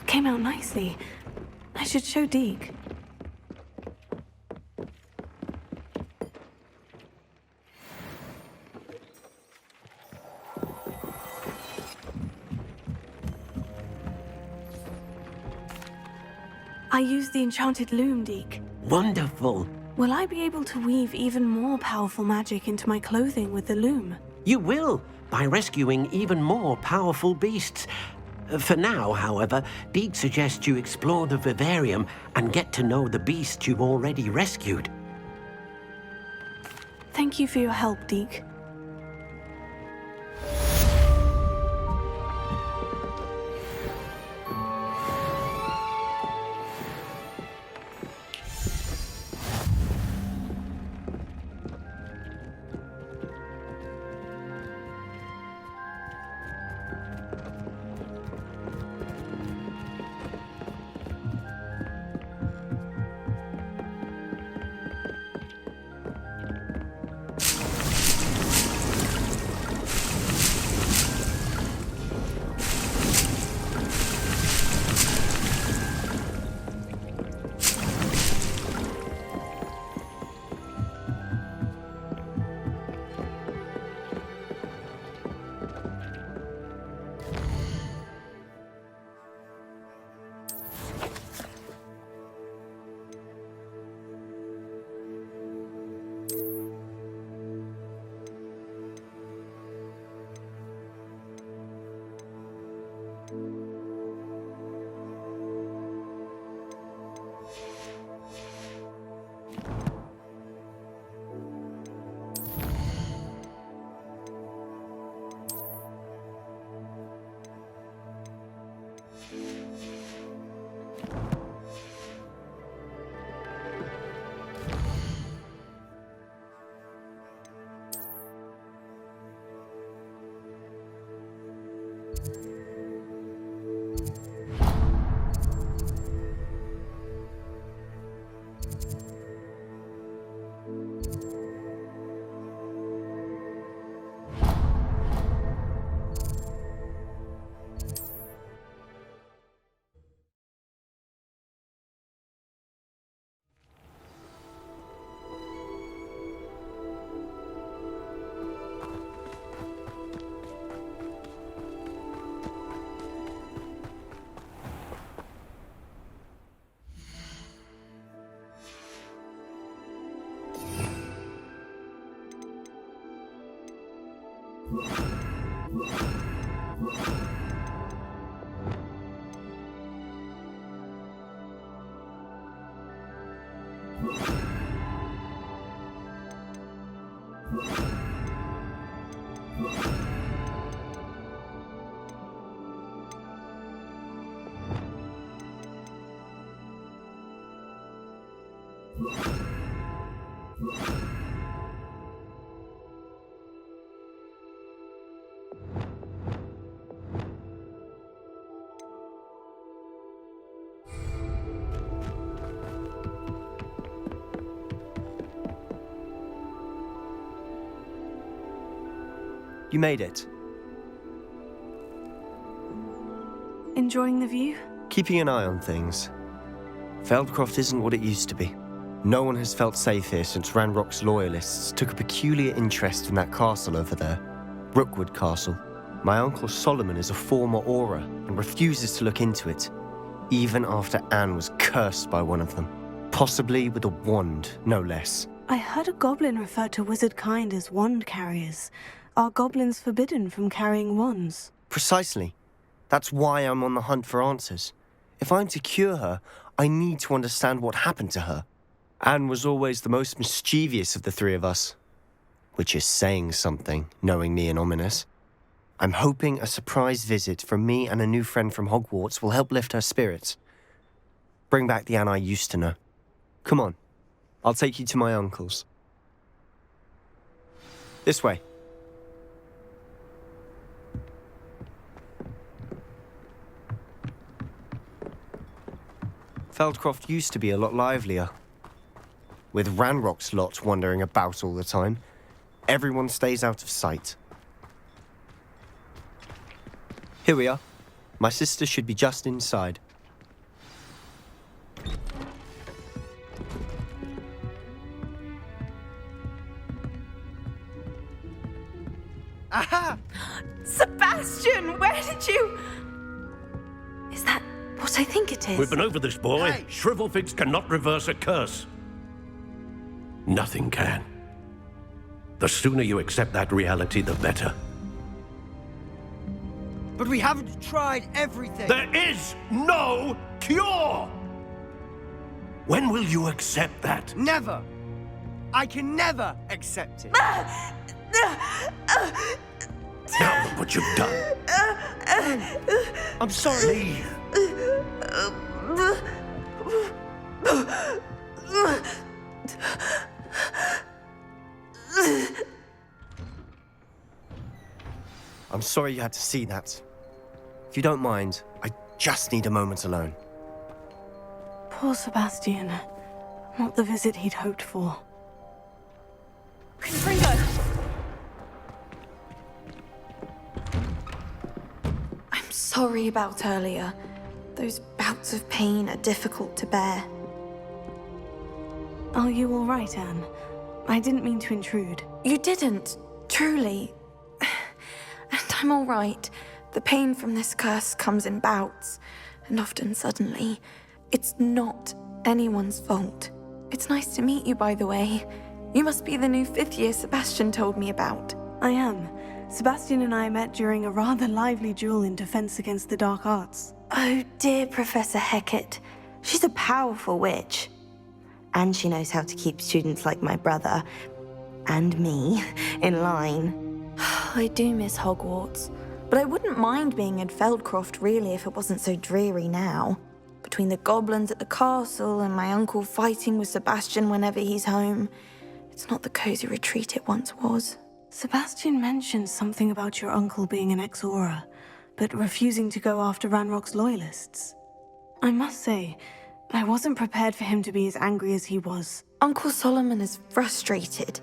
Came out nicely. I should show Deke. I used the enchanted loom, Deke. Wonderful. Will I be able to weave even more powerful magic into my clothing with the loom? You will, by rescuing even more powerful beasts. For now, however, Deek suggests you explore the vivarium and get to know the beasts you've already rescued. Thank you for your help, Deek. You made it. Enjoying the view? Keeping an eye on things. Feldcroft isn't what it used to be. No one has felt safe here since Ranrock's loyalists took a peculiar interest in that castle over there. Rookwood Castle. My uncle Solomon is a former Auror and refuses to look into it, even after Anne was cursed by one of them. Possibly with a wand, no less. I heard a goblin refer to wizard kind as wand carriers. Are goblins forbidden from carrying wands? Precisely. That's why I'm on the hunt for answers. If I'm to cure her, I need to understand what happened to her. Anne was always the most mischievous of the three of us. Which is saying something, knowing me and Ominous. I'm hoping a surprise visit from me and a new friend from Hogwarts will help lift her spirits. Bring back the Anne I used to know. Come on. I'll take you to my uncle's. This way. Feldcroft used to be a lot livelier. With Ranrock's lot wandering about all the time, everyone stays out of sight. Here we are. My sister should be just inside. Aha! Sebastian, where did you... Is that what I think it is? We've been over this, boy. Hey. Shrivelfigs cannot reverse a curse. Nothing can. The sooner you accept that reality, the better. But we haven't tried everything. There is no cure! When will you accept that? Never. I can never accept it. Now look what you've done. I'm sorry. I'm sorry you had to see that. If you don't mind, I just need a moment alone. Poor Sebastian. Not the visit he'd hoped for. Ringo! I'm sorry about earlier. Those bouts of pain are difficult to bear. Are you all right, Anne? I didn't mean to intrude. You didn't, truly. And I'm all right. The pain from this curse comes in bouts, and often suddenly. It's not anyone's fault. It's nice to meet you, by the way. You must be the new 5th year Sebastian told me about. I am. Sebastian and I met during a rather lively duel in defense against the dark arts. Oh, dear Professor Hecat. She's a powerful witch. And she knows how to keep students like my brother, and me, in line. I do miss Hogwarts, but I wouldn't mind being in Feldcroft, really, if it wasn't so dreary now. Between the goblins at the castle and my uncle fighting with Sebastian whenever he's home, it's not the cozy retreat it once was. Sebastian mentioned something about your uncle being an ex-Auror, but refusing to go after Ranrock's loyalists. I must say, I wasn't prepared for him to be as angry as he was. Uncle Solomon is frustrated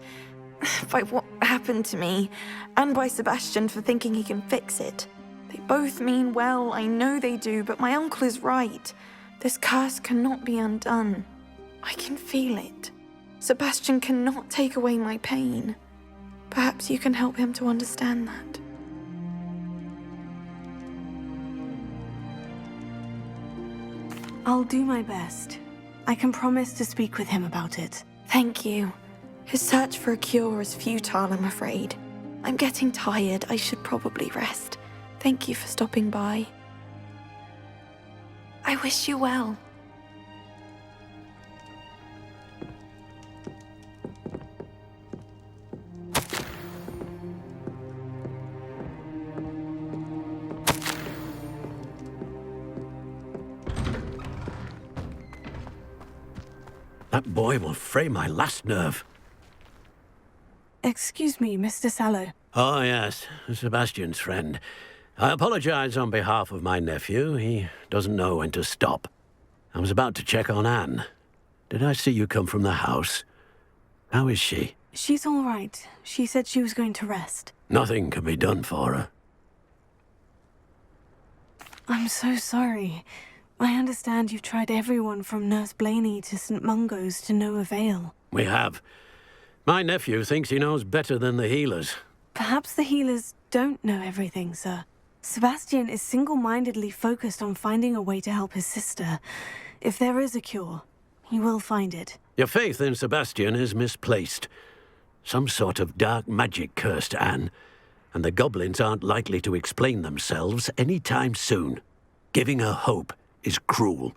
by what happened to me, and by Sebastian for thinking he can fix it. They both mean well, I know they do, but my uncle is right. This curse cannot be undone. I can feel it. Sebastian cannot take away my pain. Perhaps you can help him to understand that. I'll do my best. I can promise to speak with him about it. Thank you. His search for a cure is futile, I'm afraid. I'm getting tired. I should probably rest. Thank you for stopping by. I wish you well. That boy will fray my last nerve. Excuse me, Mr. Sallow. Oh, yes, Sebastian's friend. I apologize on behalf of my nephew. He doesn't know when to stop. I was about to check on Anne. Did I see you come from the house? How is she? She's all right. She said she was going to rest. Nothing can be done for her. I'm so sorry. I understand you've tried everyone from Nurse Blaney to St. Mungo's to no avail. We have. My nephew thinks he knows better than the healers. Perhaps the healers don't know everything, sir. Sebastian is single-mindedly focused on finding a way to help his sister. If there is a cure, he will find it. Your faith in Sebastian is misplaced. Some sort of dark magic cursed Anne, and the goblins aren't likely to explain themselves any time soon. Giving her hope is cruel.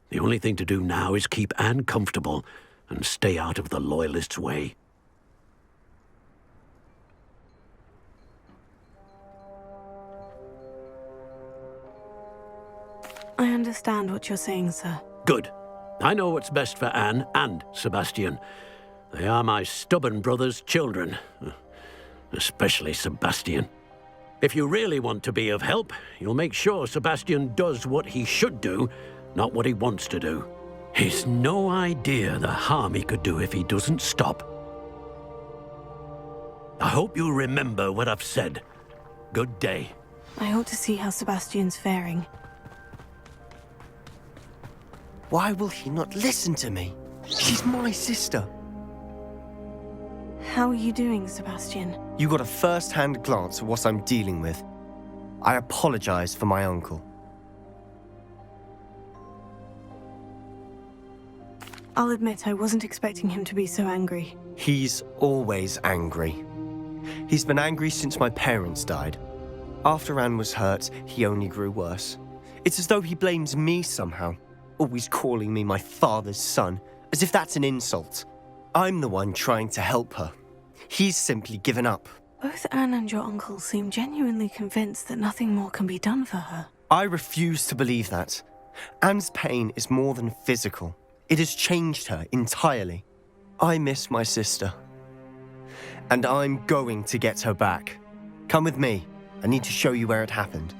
The only thing to do now is keep Anne comfortable and stay out of the Loyalists' way. I understand what you're saying, sir. Good. I know what's best for Anne and Sebastian. They are my stubborn brother's children. Especially Sebastian. If you really want to be of help, you'll make sure Sebastian does what he should do, not what he wants to do. He's no idea the harm he could do if he doesn't stop. I hope you remember what I've said. Good day. I hope to see how Sebastian's faring. Why will he not listen to me? She's my sister. How are you doing, Sebastian? You got a first-hand glance at what I'm dealing with. I apologize for my uncle. I'll admit I wasn't expecting him to be so angry. He's always angry. He's been angry since my parents died. After Anne was hurt, he only grew worse. It's as though he blames me somehow, always calling me my father's son, as if that's an insult. I'm the one trying to help her. He's simply given up. Both Anne and your uncle seem genuinely convinced that nothing more can be done for her. I refuse to believe that. Anne's pain is more than physical. It has changed her entirely. I miss my sister. And I'm going to get her back. Come with me. I need to show you where it happened.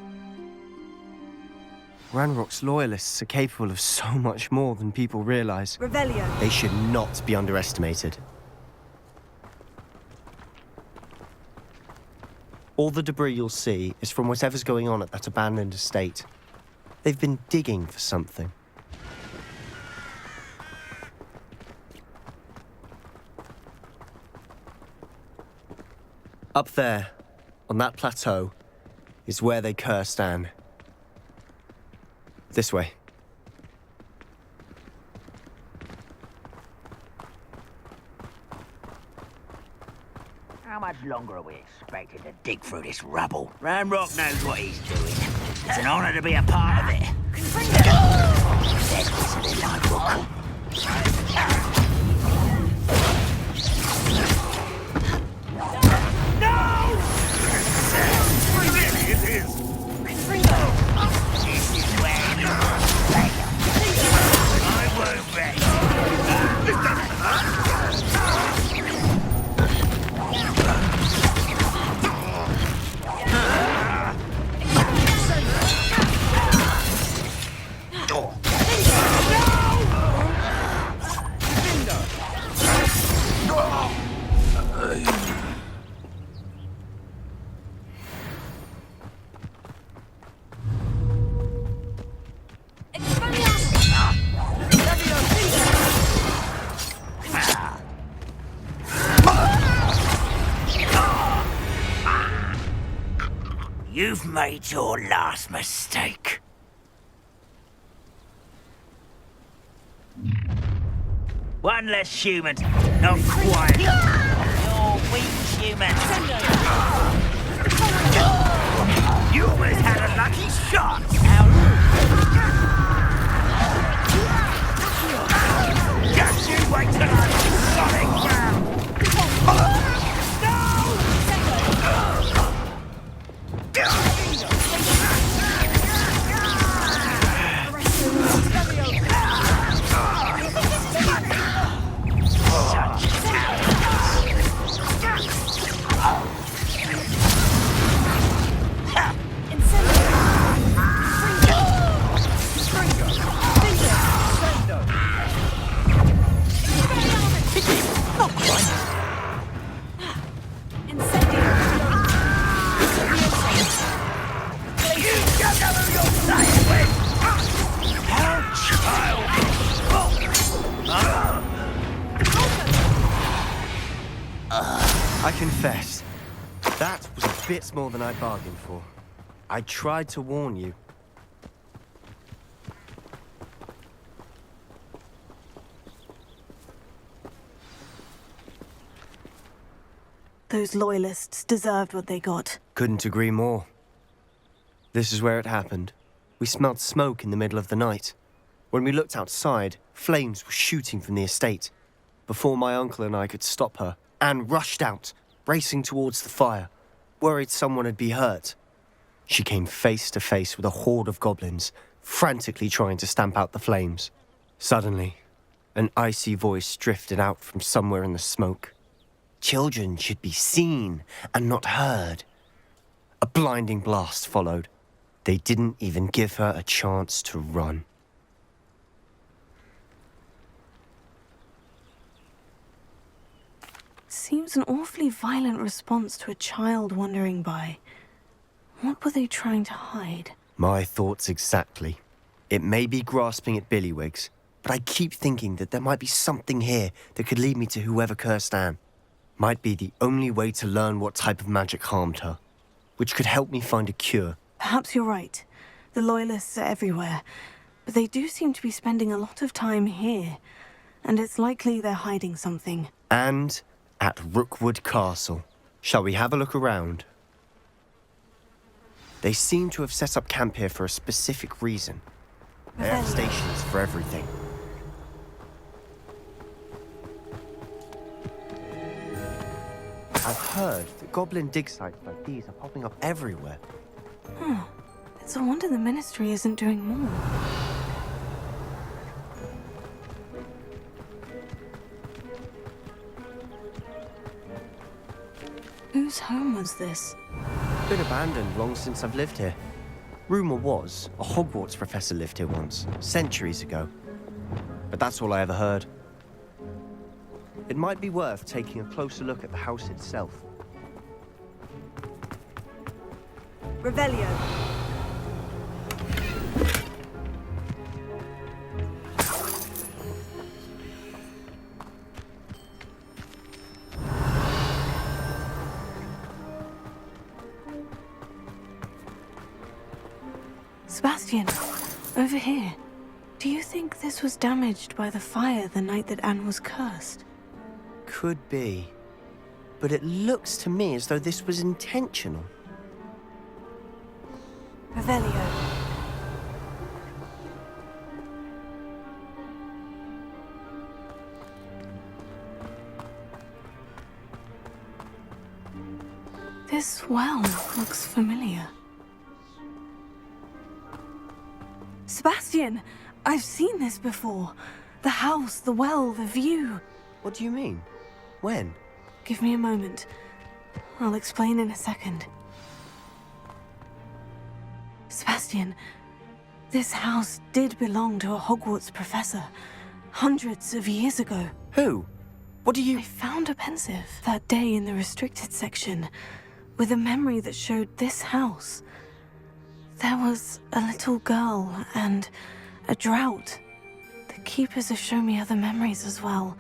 Ranrock's loyalists are capable of so much more than people realize. Revelio. They should not be underestimated. All the debris you'll see is from whatever's going on at that abandoned estate. They've been digging for something. Up there, on that plateau, is where they cursed Anne. This way. How much longer are we expected to dig through this rubble? Ranrock knows what he's doing. It's an honor to be a part of it. You've made your last mistake. One less human. Not quite. You're weak, human. You almost had a lucky shot. Just you wait till I'm on solid ground. I confess, that was a bit more than I bargained for. I tried to warn you. Those loyalists deserved what they got. Couldn't agree more. This is where it happened. We smelled smoke in the middle of the night. When we looked outside, flames were shooting from the estate. Before my uncle and I could stop her, Anne rushed out, racing towards the fire, worried someone had been hurt. She came face to face with a horde of goblins, frantically trying to stamp out the flames. Suddenly, an icy voice drifted out from somewhere in the smoke. Children should be seen and not heard. A blinding blast followed. They didn't even give her a chance to run. Seems an awfully violent response to a child wandering by. What were they trying to hide? My thoughts exactly. It may be grasping at Billywigs, but I keep thinking that there might be something here that could lead me to whoever cursed Anne. Might be the only way to learn what type of magic harmed her, which could help me find a cure. Perhaps you're right. The Loyalists are everywhere, but they do seem to be spending a lot of time here. and it's likely they're hiding something. And at Rookwood Castle. Shall we have a look around? They seem to have set up camp here for a specific reason. They have stations for everything. I've heard that goblin dig sites like these are popping up everywhere. It's a wonder the Ministry isn't doing more. Whose home was this? Been abandoned long since I've lived here. Rumour was a Hogwarts professor lived here once, centuries ago. But that's all I ever heard. It might be worth taking a closer look at the house itself. Revelio. Sebastian, over here. Do you think this was damaged by the fire the night that Anne was cursed? Could be. But it looks to me as though this was intentional. Revelio. This well looks familiar. Sebastian, I've seen this before. The house, the well, the view. What do you mean? When? Give me a moment. I'll explain in a second. Sebastian, this house did belong to a Hogwarts professor hundreds of years ago. Who? What do you... I found a pensive that day in the restricted section with a memory that showed this house. There was a little girl and a drought. The keepers have shown me other memories as well.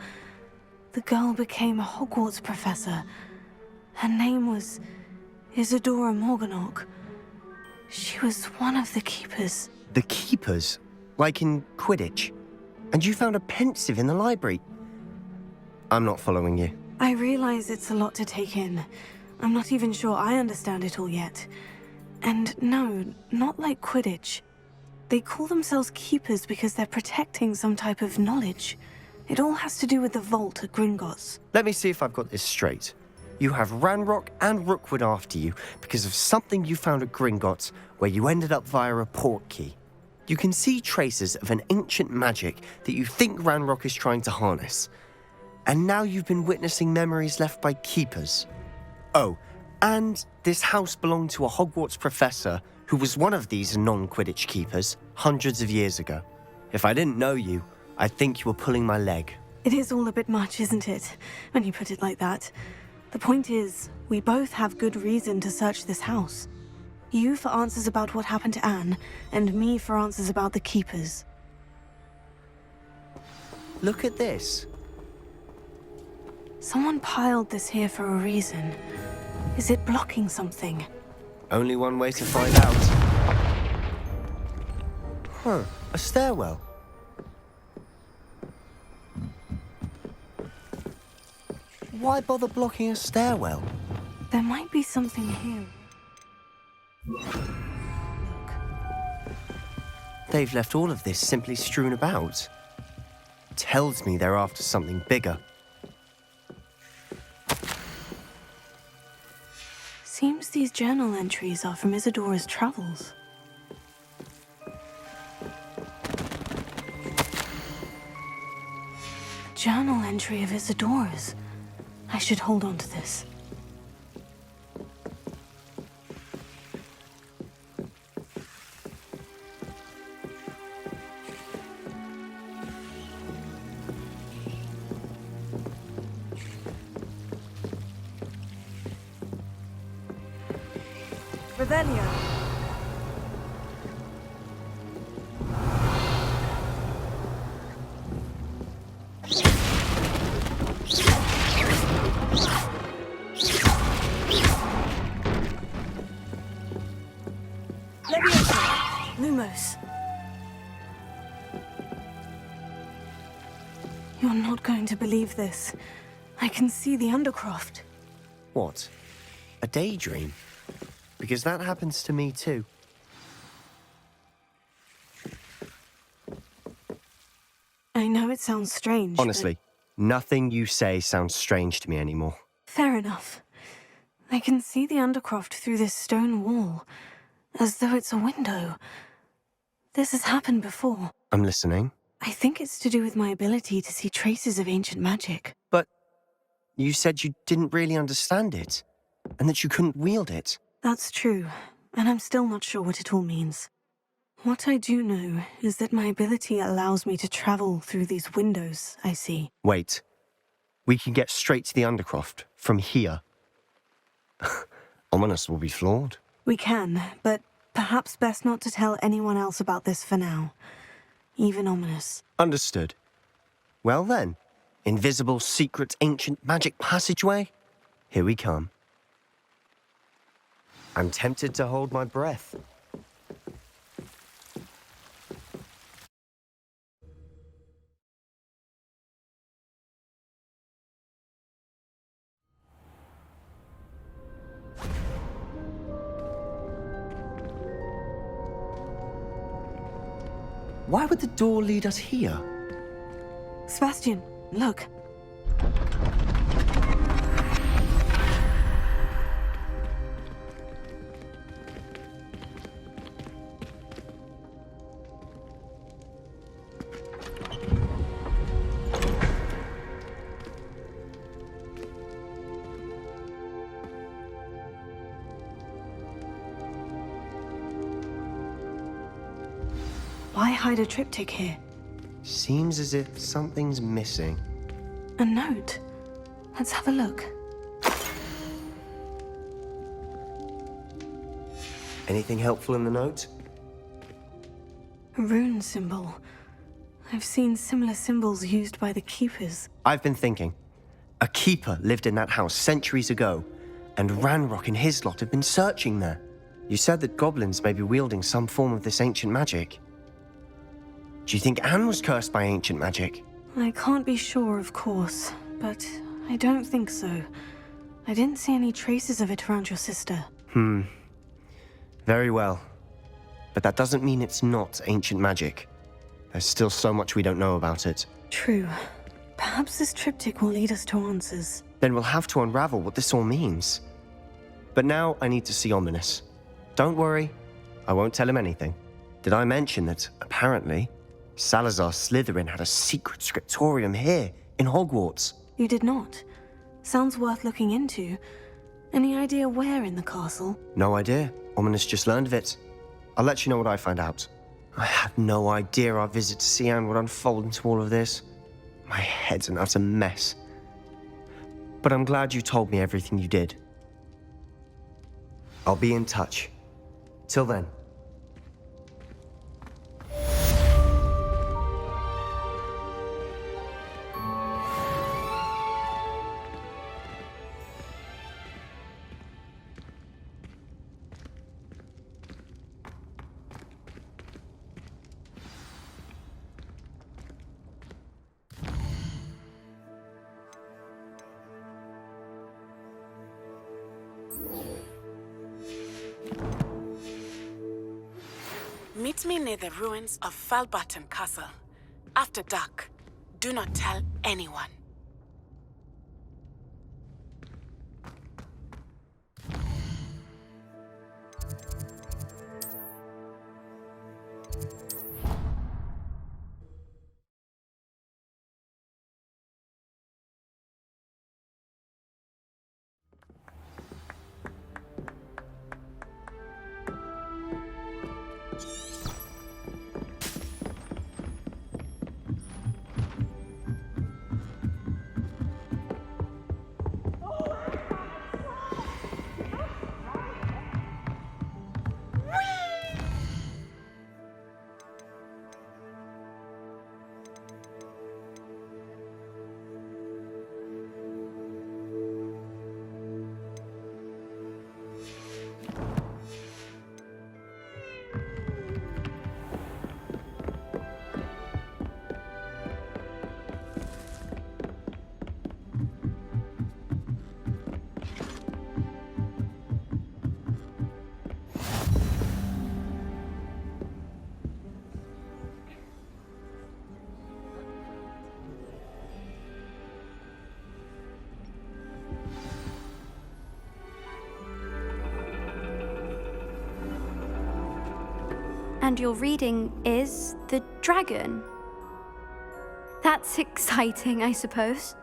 The girl became a Hogwarts professor. Her name was Isadora Morganach. She was one of the keepers. The keepers? Like in Quidditch? And you found a pensive in the library? I'm not following you. I realize it's a lot to take in. I'm not even sure I understand it all yet. And no, not like Quidditch. They call themselves keepers because they're protecting some type of knowledge. It all has to do with the vault at Gringotts. Let me see if I've got this straight. You have Ranrock and Rookwood after you because of something you found at Gringotts where you ended up via a port key. You can see traces of an ancient magic that you think Ranrock is trying to harness. And now you've been witnessing memories left by keepers. Oh, and this house belonged to a Hogwarts professor who was one of these non-Quidditch keepers hundreds of years ago. If I didn't know you, I'd think you were pulling my leg. It is all a bit much, isn't it, when you put it like that? The point is, we both have good reason to search this house. You for answers about what happened to Anne, and me for answers about the keepers. Look at this. Someone piled this here for a reason. Is it blocking something? Only one way to find out. Huh, a stairwell. Why bother blocking a stairwell? There might be something here. They've left all of this simply strewn about. Tells me they're after something bigger. Seems these journal entries are from Isadora's travels. A journal entry of Isadora's. I should hold on to this. Revelio. Lumos. Your You're not going to believe this. I can see the Undercroft. What? A daydream? Because that happens to me too. I know it sounds strange. Honestly, nothing you say sounds strange to me anymore. Fair enough. I can see the Undercroft through this stone wall, as though it's a window. This has happened before. I'm listening. I think it's to do with my ability to see traces of ancient magic. But you said you didn't really understand it, and that you couldn't wield it. That's true, and I'm still not sure what it all means. What I do know is that my ability allows me to travel through these windows I see. Wait. We can get straight to the Undercroft from here. Ominous will be floored. We can, but perhaps best not to tell anyone else about this for now. Even Ominous. Understood. Well then, invisible, secret, ancient magic passageway? Here we come. I'm tempted to hold my breath. Why would the door lead us here? Sebastian, look. Why hide a triptych here? Seems as if something's missing. A note. Let's have a look. Anything helpful in the note? A rune symbol. I've seen similar symbols used by the keepers. I've been thinking. A keeper lived in that house centuries ago, and Ranrock and his lot have been searching there. You said that goblins may be wielding some form of this ancient magic. Do you think Anne was cursed by ancient magic? I can't be sure, of course, but I don't think so. I didn't see any traces of it around your sister. Very well. But that doesn't mean it's not ancient magic. There's still so much we don't know about it. True. Perhaps this triptych will lead us to answers. Then we'll have to unravel what this all means. But now I need to see Ominous. Don't worry, I won't tell him anything. Did I mention that, apparently, Salazar Slytherin had a secret scriptorium here, in Hogwarts? You did not. Sounds worth looking into. Any idea where in the castle? No idea. Ominous just learned of it. I'll let you know what I find out. I had no idea our visit to Sian would unfold into all of this. My head's an utter mess. But I'm glad you told me everything you did. I'll be in touch. Till then. Meet me near the ruins of Falbaton Castle. After dark. Do not tell anyone. And your reading is the dragon. That's exciting, I suppose.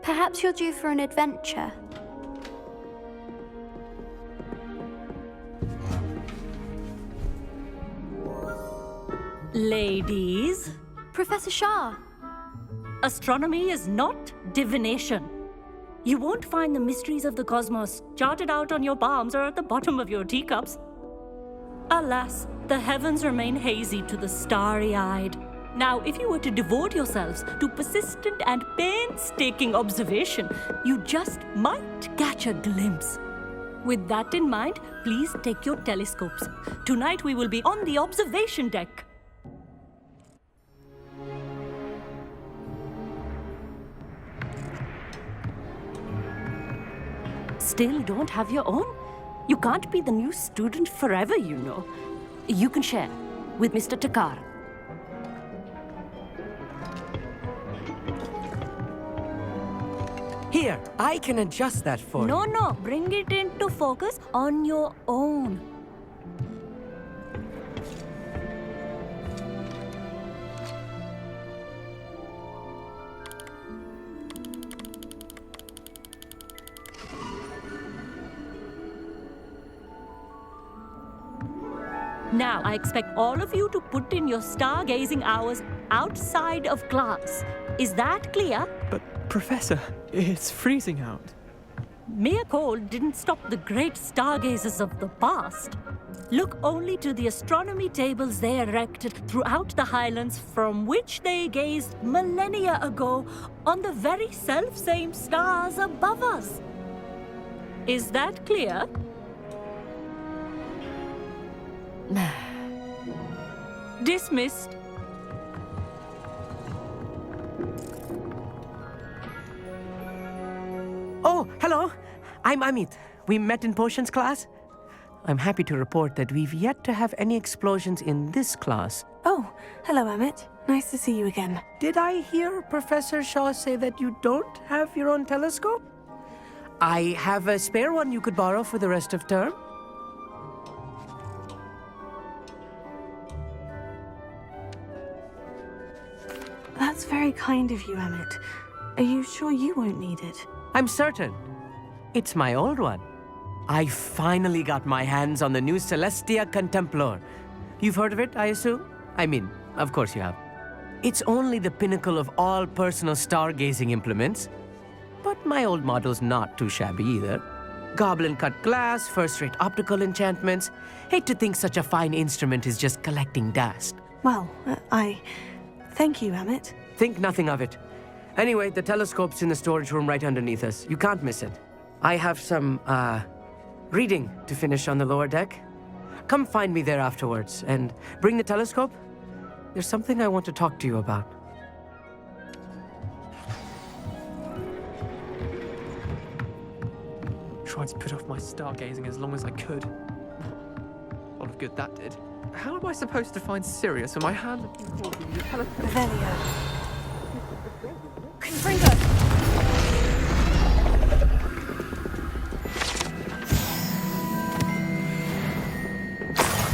Perhaps you're due for an adventure. Ladies. Professor Shah. Astronomy is not divination. You won't find the mysteries of the cosmos charted out on your palms or at the bottom of your teacups. Alas, the heavens remain hazy to the starry-eyed. Now, if you were to devote yourselves to persistent and painstaking observation, you just might catch a glimpse. With that in mind, please take your telescopes. Tonight we will be on the observation deck. Still don't have your own? You can't be the new student forever, you know. You can share with Mr. Takar. Here, I can adjust that for you. No, bring it into focus on your own. Now, I expect all of you to put in your stargazing hours outside of class. Is that clear? But, Professor, it's freezing out. Mere cold didn't stop the great stargazers of the past. Look only to the astronomy tables they erected throughout the highlands from which they gazed millennia ago on the very self-same stars above us. Is that clear? Dismissed. Oh, hello. I'm Amit. We met in potions class. I'm happy to report that we've yet to have any explosions in this class. Oh, hello, Amit. Nice to see you again. Did I hear Professor Shaw say that you don't have your own telescope? I have a spare one you could borrow for the rest of term. That's very kind of you, Amit. Are you sure you won't need it? I'm certain. It's my old one. I finally got my hands on the new Celestia Contemplar. You've heard of it, I assume? I mean, of course you have. It's only the pinnacle of all personal stargazing implements. But my old model's not too shabby either. Goblin-cut glass, first-rate optical enchantments. Hate to think such a fine instrument is just collecting dust. Well, thank you, Amit. Think nothing of it. Anyway, the telescope's in the storage room right underneath us. You can't miss it. I have some, reading to finish on the lower deck. Come find me there afterwards, and bring the telescope. There's something I want to talk to you about. Tried to put off my stargazing as long as I could. A lot of good that did. How am I supposed to find Sirius when my hand holding the telescope? Revelio. Confringo!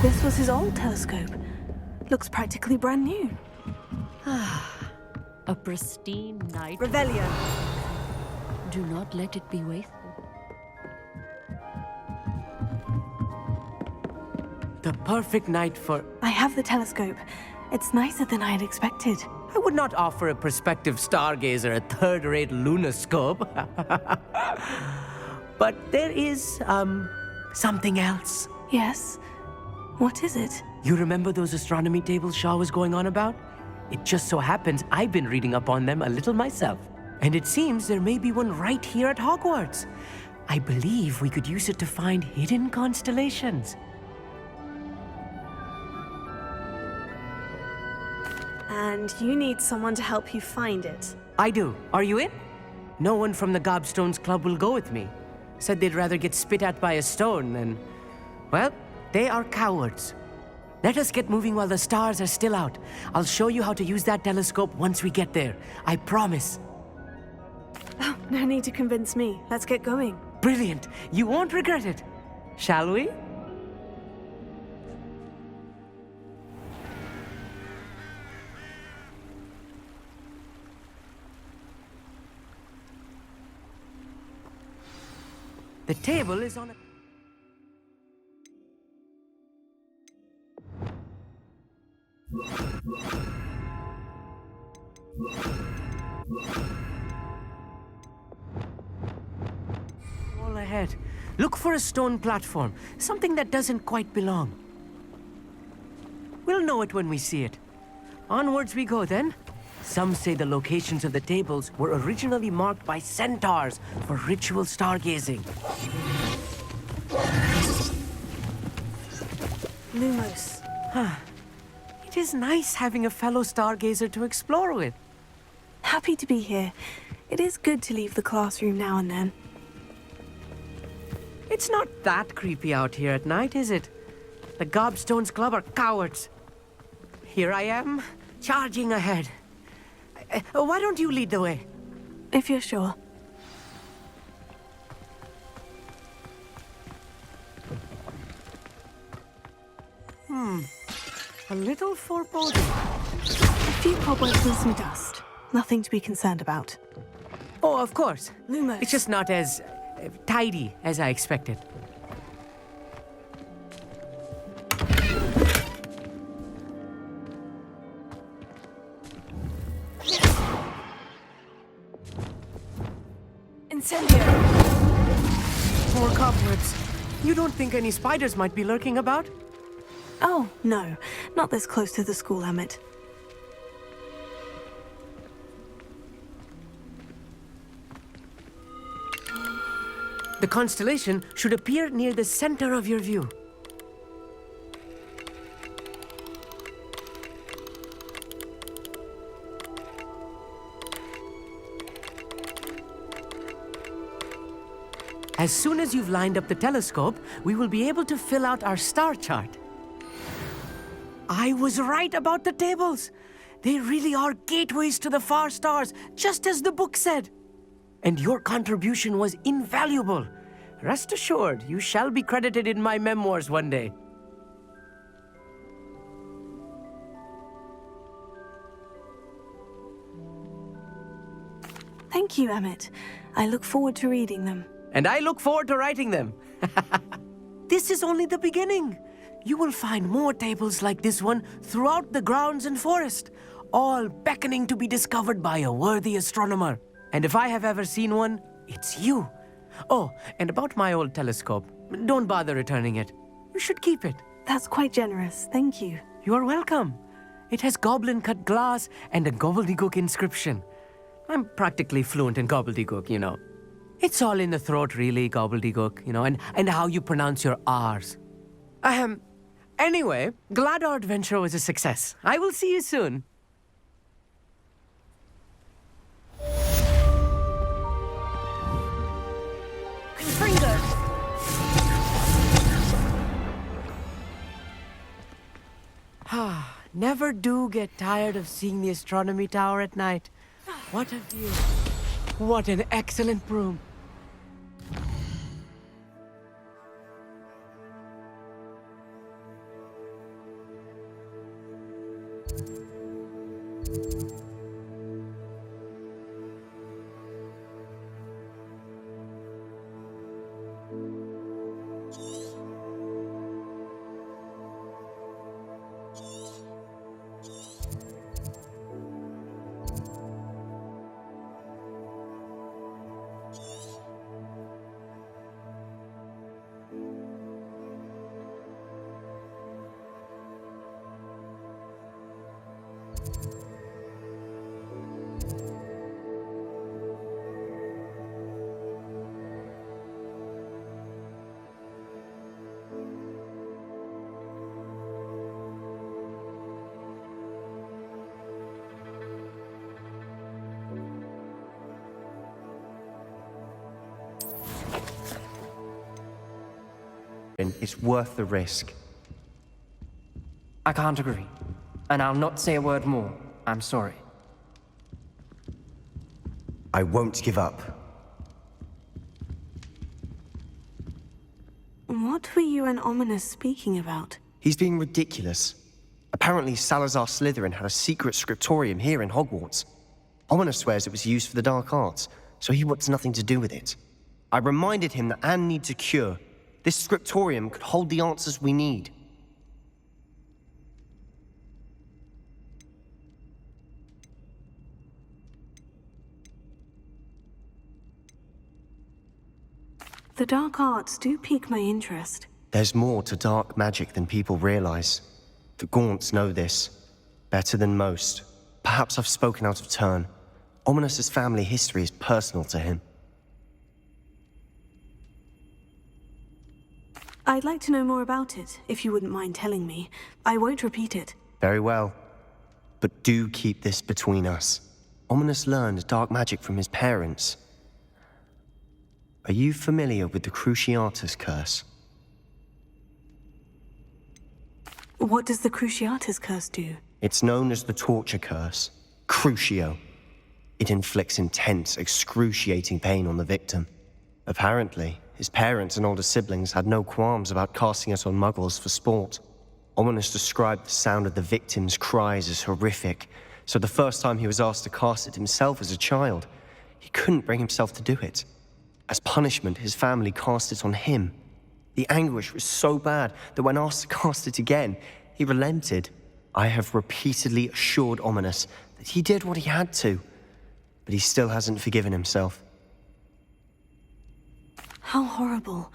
This was his old telescope. Looks practically brand new. A pristine night. Revelio. Do not let it be wasted. The perfect night for... I have the telescope. It's nicer than I had expected. I would not offer a prospective stargazer a third-rate lunoscope. But there is, something else. Yes? What is it? You remember those astronomy tables Shaw was going on about? It just so happens I've been reading up on them a little myself. And it seems there may be one right here at Hogwarts. I believe we could use it to find hidden constellations. And you need someone to help you find it. I do. Are you in? No one from the Gobstones Club will go with me. Said they'd rather get spit at by a stone than... Well, they are cowards. Let us get moving while the stars are still out. I'll show you how to use that telescope once we get there. I promise. Oh, no need to convince me. Let's get going. Brilliant. You won't regret it. Shall we? The table is on a... All ahead. Look for a stone platform, something that doesn't quite belong. We'll know it when we see it. Onwards we go then. Some say the locations of the tables were originally marked by centaurs for ritual stargazing. Lumos. It is nice having a fellow stargazer to explore with. Happy to be here. It is good to leave the classroom now and then. It's not that creepy out here at night, is it? The Gobstones Club are cowards. Here I am, charging ahead. Why don't you lead the way? If you're sure. A little foreboding. A few cobwebs and some dust. Nothing to be concerned about. Oh, of course. Lumos. It's just not as tidy as I expected. Incendio! More cobwebs. You don't think any spiders might be lurking about? Oh, no. Not this close to the school, Emmett. The constellation should appear near the center of your view. As soon as you've lined up the telescope, we will be able to fill out our star chart. I was right about the tables. They really are gateways to the far stars, just as the book said. And your contribution was invaluable. Rest assured, you shall be credited in my memoirs one day. Thank you, Emmett. I look forward to reading them. And I look forward to writing them. This is only the beginning. You will find more tables like this one throughout the grounds and forest, all beckoning to be discovered by a worthy astronomer. And if I have ever seen one, it's you. Oh, and about my old telescope, don't bother returning it. You should keep it. That's quite generous. Thank you. You're welcome. It has goblin-cut glass and a gobbledygook inscription. I'm practically fluent in gobbledygook, you know. It's all in the throat, really, gobbledygook, you know, and how you pronounce your R's. Anyway, glad our adventure was a success. I will see you soon. Never do get tired of seeing the astronomy tower at night. What a view. What an excellent broom. It's worth the risk. I can't agree. And I'll not say a word more. I'm sorry. I won't give up. What were you and Ominous speaking about? He's being ridiculous. Apparently Salazar Slytherin had a secret scriptorium here in Hogwarts. Ominous swears it was used for the dark arts, so he wants nothing to do with it. I reminded him that Anne needs a cure. This scriptorium could hold the answers we need. The dark arts do pique my interest. There's more to dark magic than people realize. The Gaunts know this better than most. Perhaps I've spoken out of turn. Ominous's family history is personal to him. I'd like to know more about it, if you wouldn't mind telling me. I won't repeat it. Very well. But do keep this between us. Ominous learned dark magic from his parents. Are you familiar with the Cruciatus curse? What does the Cruciatus curse do? It's known as the torture curse. Crucio. It inflicts intense, excruciating pain on the victim. Apparently, his parents and older siblings had no qualms about casting it on muggles for sport. Ominous described the sound of the victim's cries as horrific, so the first time he was asked to cast it himself as a child, he couldn't bring himself to do it. As punishment, his family cast it on him. The anguish was so bad that when asked to cast it again, he relented. I have repeatedly assured Ominous that he did what he had to, but he still hasn't forgiven himself. How horrible.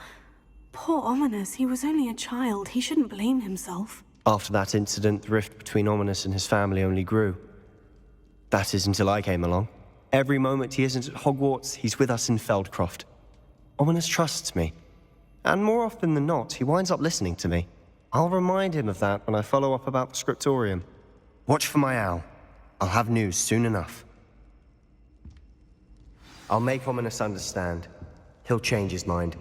Poor Ominous, he was only a child. He shouldn't blame himself. After that incident, the rift between Ominous and his family only grew. That is until I came along. Every moment he isn't at Hogwarts, he's with us in Feldcroft. Ominous trusts me. And more often than not, he winds up listening to me. I'll remind him of that when I follow up about the scriptorium. Watch for my owl. I'll have news soon enough. I'll make Ominous understand. He'll change his mind.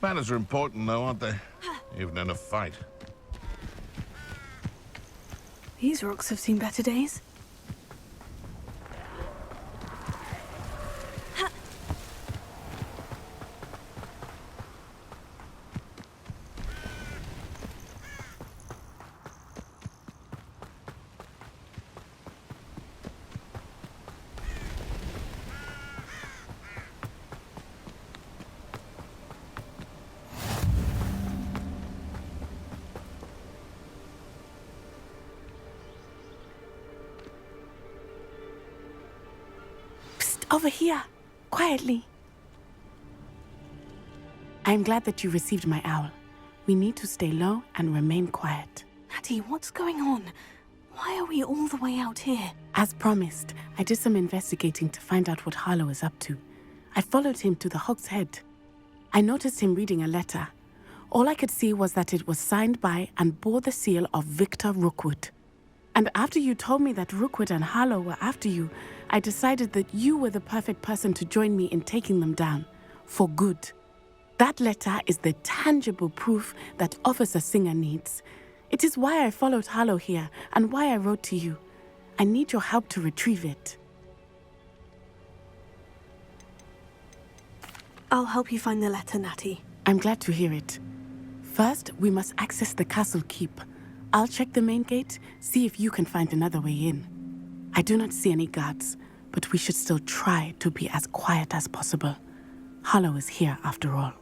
Manners are important, though, aren't they? Even in a fight. These rocks have seen better days. Over here, quietly. I'm glad that you received my owl. We need to stay low and remain quiet. Natty, what's going on? Why are we all the way out here? As promised, I did some investigating to find out what Harlow is up to. I followed him to the Hogshead. I noticed him reading a letter. All I could see was that it was signed by and bore the seal of Victor Rookwood. And after you told me that Rookwood and Harlow were after you, I decided that you were the perfect person to join me in taking them down. For good. That letter is the tangible proof that Officer Singer needs. It is why I followed Harlow here and why I wrote to you. I need your help to retrieve it. I'll help you find the letter, Natty. I'm glad to hear it. First, we must access the castle keep. I'll check the main gate, see if you can find another way in. I do not see any guards, but we should still try to be as quiet as possible. Harlow is here after all.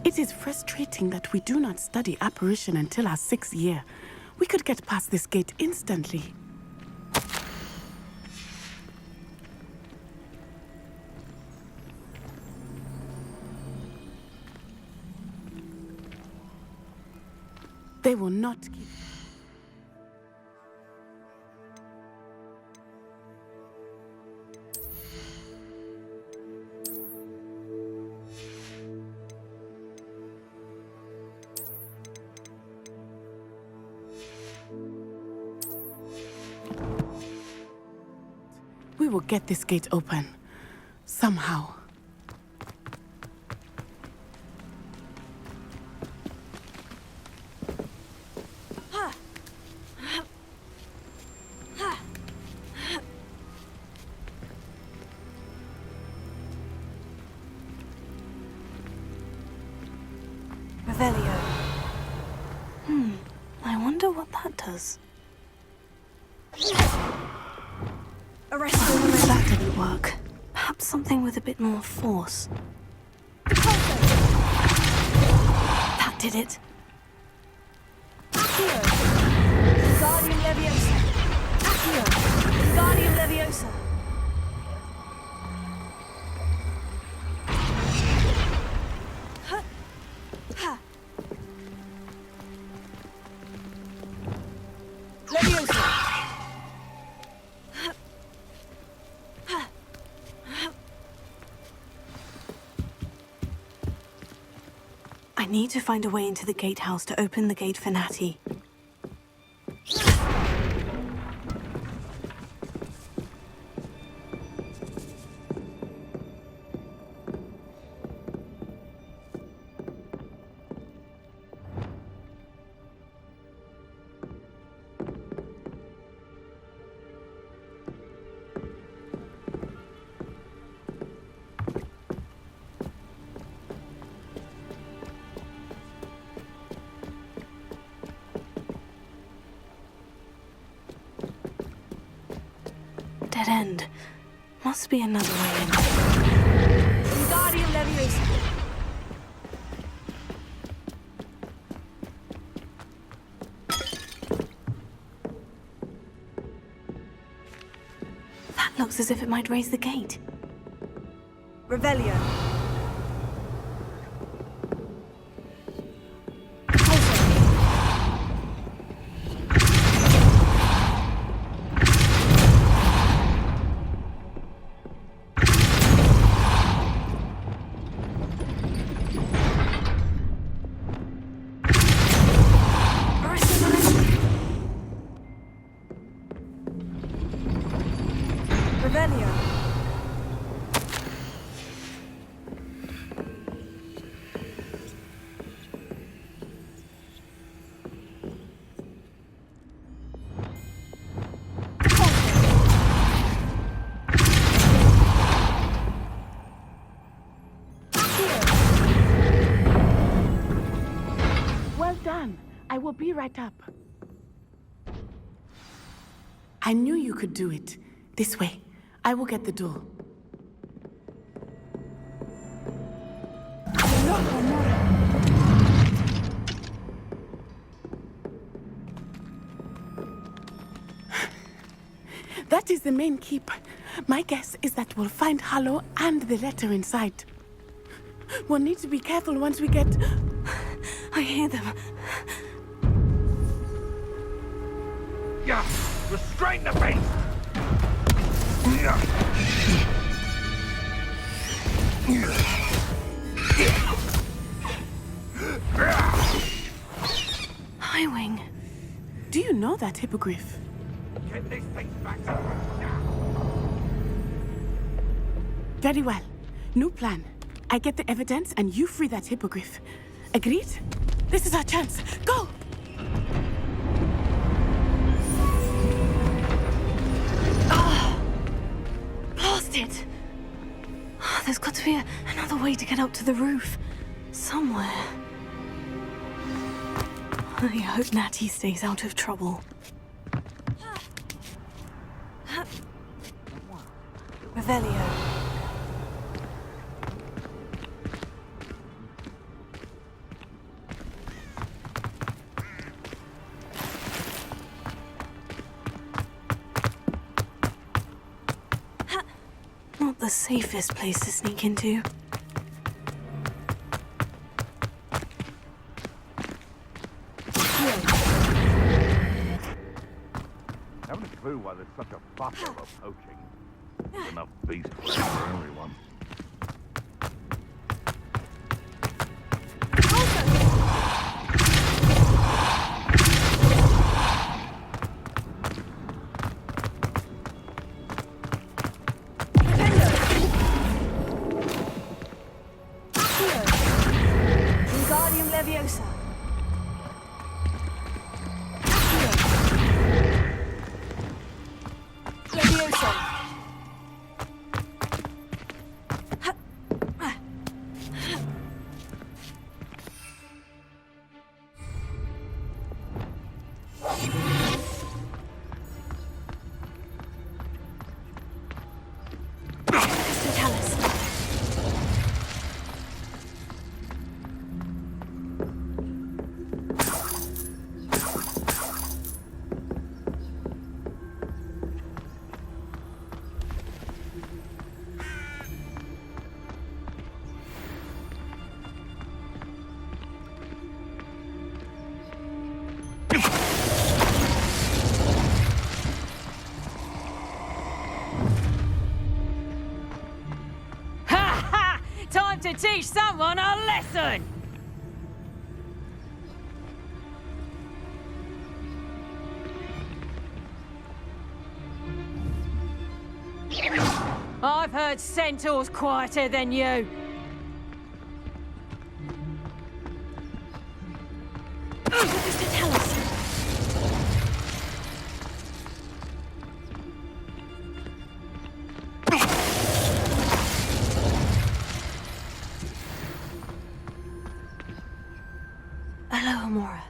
It is frustrating that we do not study apparition until our 6th year. We could get past this gate instantly. They will not keep... We will get this gate open. Somehow. Revelio. I wonder what that does. That didn't work. Perhaps something with a bit more force. That did it. Accio! Wingardium Leviosa! Accio! Wingardium Leviosa! Leviosa! I need to find a way into the gatehouse to open the gate for Natty. Dead end. Must be another way in. Wingardium Leviosa. That looks as if it might raise the gate. Revelio. Well done. I will be right up. I knew you could do it. This way. I will get the door. That is the main keep. My guess is that we'll find Harlow and the letter inside. We'll need to be careful once we get... I hear them. Yeah, restrain the beast! Highwing. Do you know that hippogriff? Get this thing back to now. Very well. New plan. I get the evidence and you free that hippogriff. Agreed? This is our chance. Go! Blasted! There's got to be another way to get up to the roof. Somewhere. I hope Natty stays out of trouble. Revelio. Not the safest place to sneak into. Haven't a clue why there's such a fuss over poaching. There's enough beast for everyone. Wingardium Leviosa. Leviosa. Time to teach someone a lesson! I've heard centaurs quieter than you. Mr. Tellus. Hello, Amora.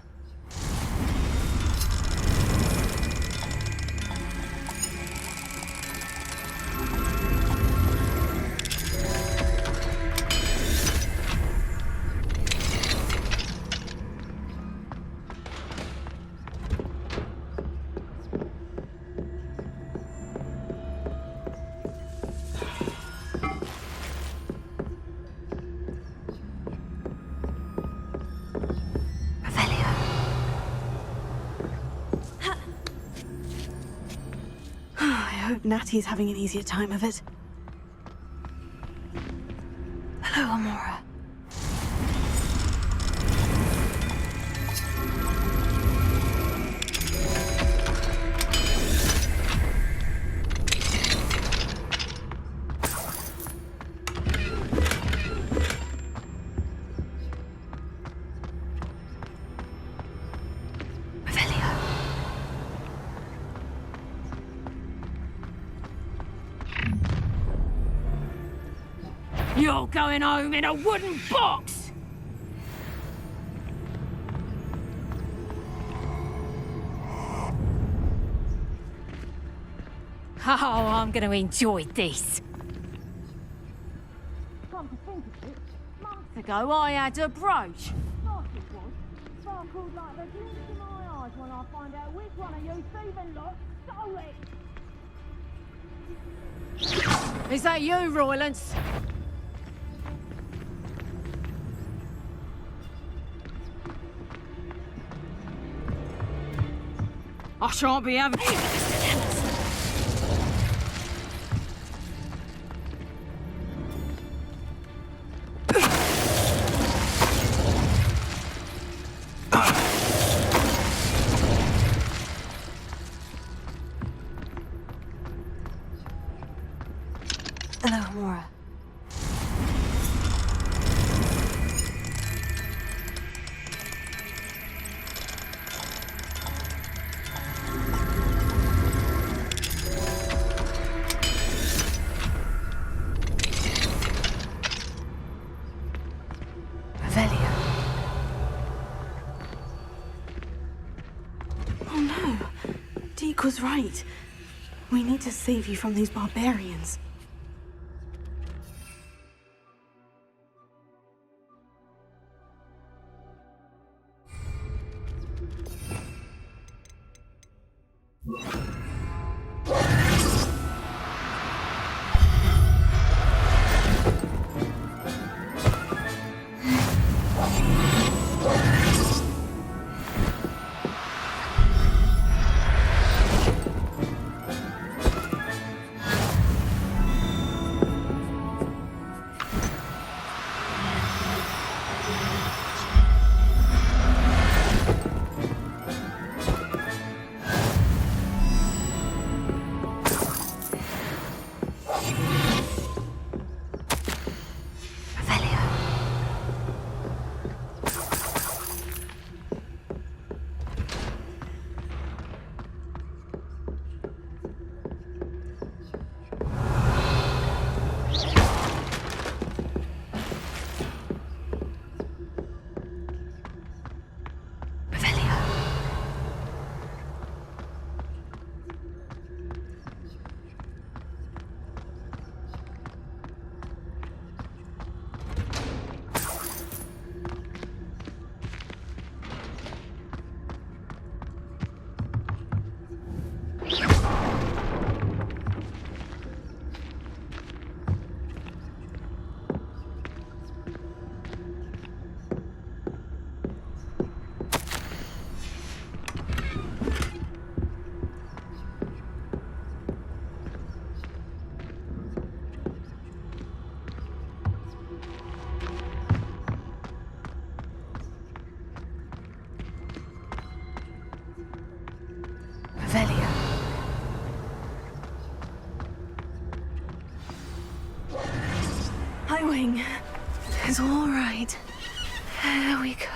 Natty's having an easier time of it. Hello, Amora. You're going home in a wooden box! Oh, I'm going to enjoy this. Come to think of it, months ago I had a brooch. Nice it was. Sparkled like the glint in my eyes when I find out which one of you thieving lot stole it. Is that you, Roylance? I shan't be having... Hello, Amora. Deke was right. We need to save you from these barbarians. Wing. It's all right. There we go.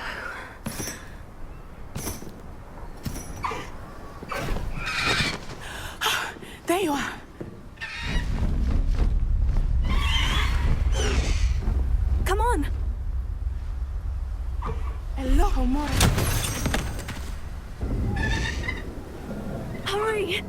There you are. Come on. Hello, Amora. Hurry.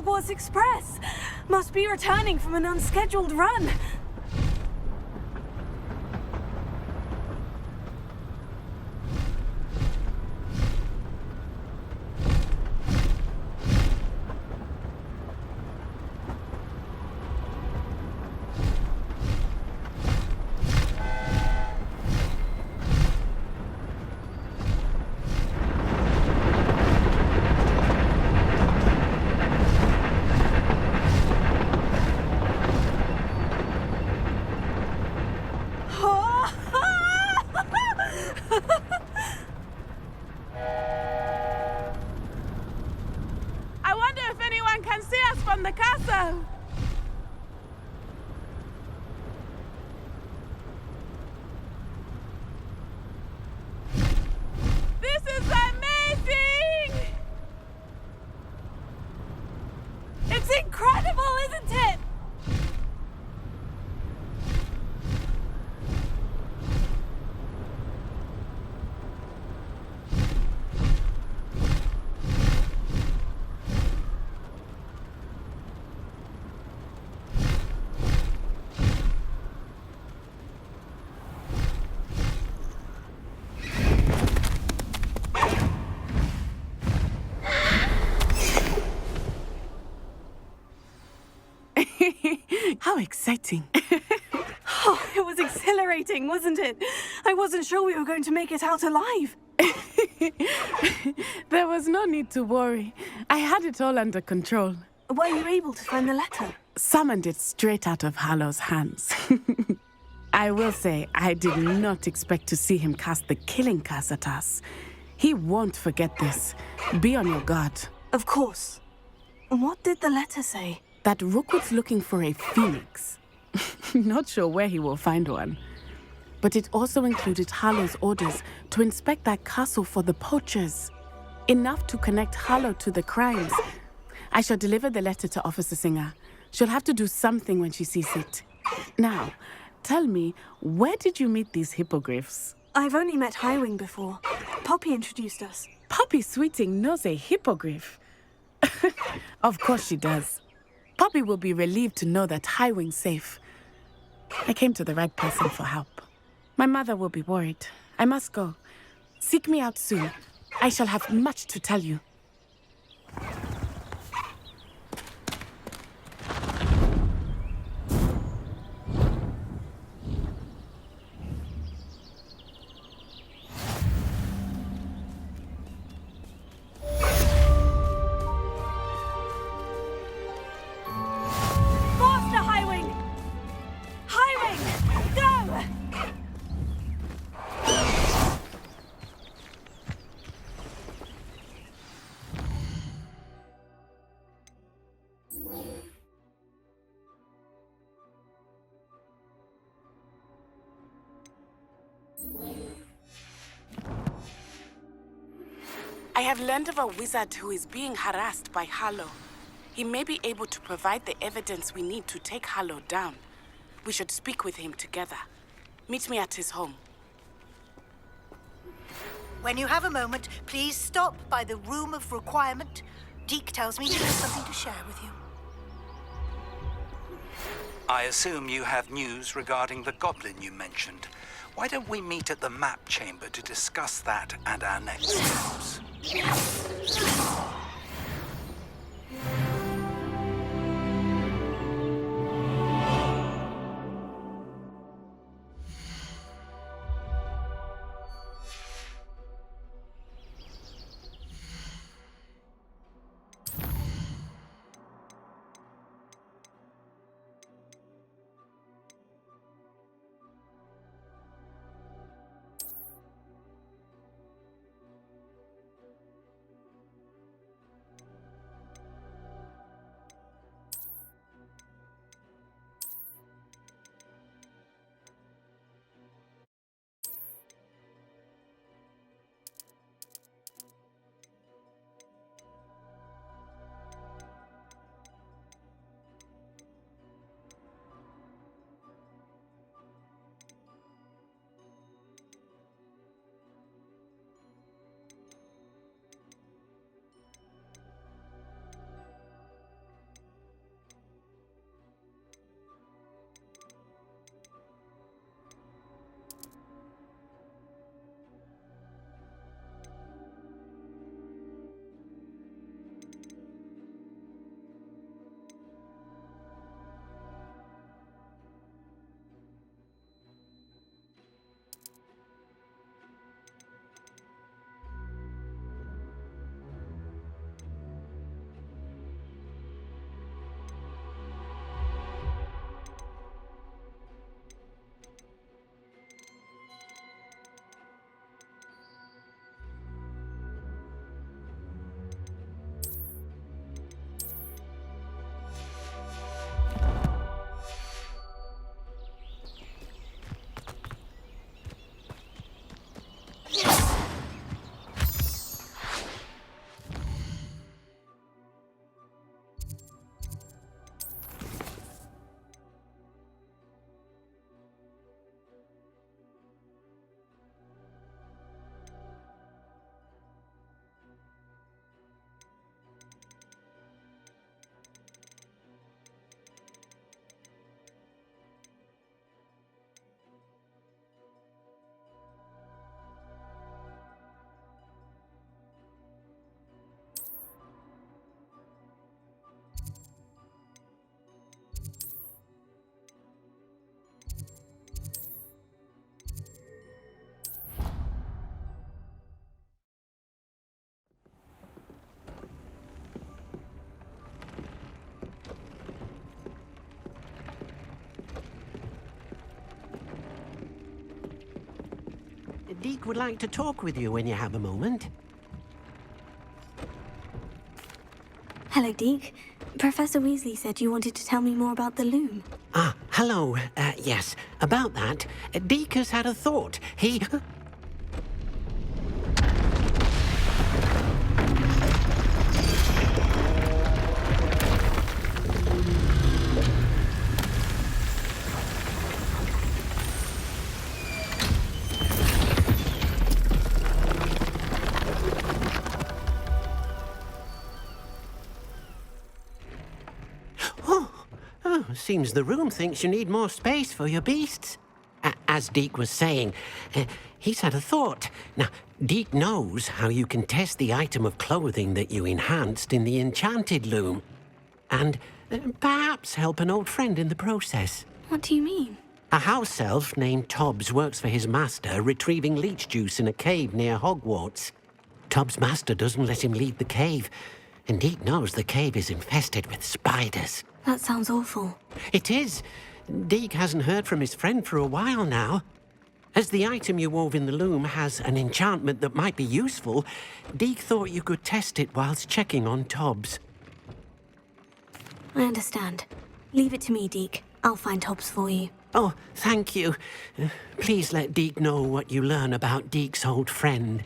Hogwarts Express! Must be returning from an unscheduled run. I wonder if anyone can see us from the castle. This is amazing! It's incredible, isn't it? How exciting. Oh, it was exhilarating, wasn't it? I wasn't sure we were going to make it out alive. There was no need to worry. I had it all under control. Were you able to find the letter? Summoned it straight out of Hallow's hands. I will say, I did not expect to see him cast the killing curse at us. He won't forget this. Be on your guard. Of course. What did the letter say? That Rookwood's looking for a phoenix. Not sure where he will find one. But it also included Hallow's orders to inspect that castle for the poachers. Enough to connect Hallow to the crimes. I shall deliver the letter to Officer Singer. She'll have to do something when she sees it. Now, tell me, where did you meet these hippogriffs? I've only met Highwing before. Poppy introduced us. Poppy Sweeting knows a hippogriff. Of course she does. Poppy will be relieved to know that Highwing's safe. I came to the right person for help. My mother will be worried. I must go. Seek me out soon. I shall have much to tell you. I have learned of a wizard who is being harassed by Hallow. He may be able to provide the evidence we need to take Hallow down. We should speak with him together. Meet me at his home. When you have a moment, please stop by the Room of Requirement. Deke tells me he has something to share with you. I assume you have news regarding the goblin you mentioned. Why don't we meet at the map chamber to discuss that and our next steps? Deke would like to talk with you when you have a moment. Hello, Deke. Professor Weasley said you wanted to tell me more about the loom. Ah, hello. Yes, about that. Deke has had a thought. He... Seems the room thinks you need more space for your beasts. As Deke was saying, he's had a thought. Now, Deke knows how you can test the item of clothing that you enhanced in the enchanted loom. And perhaps help an old friend in the process. What do you mean? A house elf named Tobbs works for his master, retrieving leech juice in a cave near Hogwarts. Tobbs' master doesn't let him leave the cave, and Deke knows the cave is infested with spiders. That sounds awful. It is. Deke hasn't heard from his friend for a while now. As the item you wove in the loom has an enchantment that might be useful, Deke thought you could test it whilst checking on Tobbs. I understand. Leave it to me, Deke. I'll find Tobbs for you. Oh, thank you. Please let Deke know what you learn about Deke's old friend.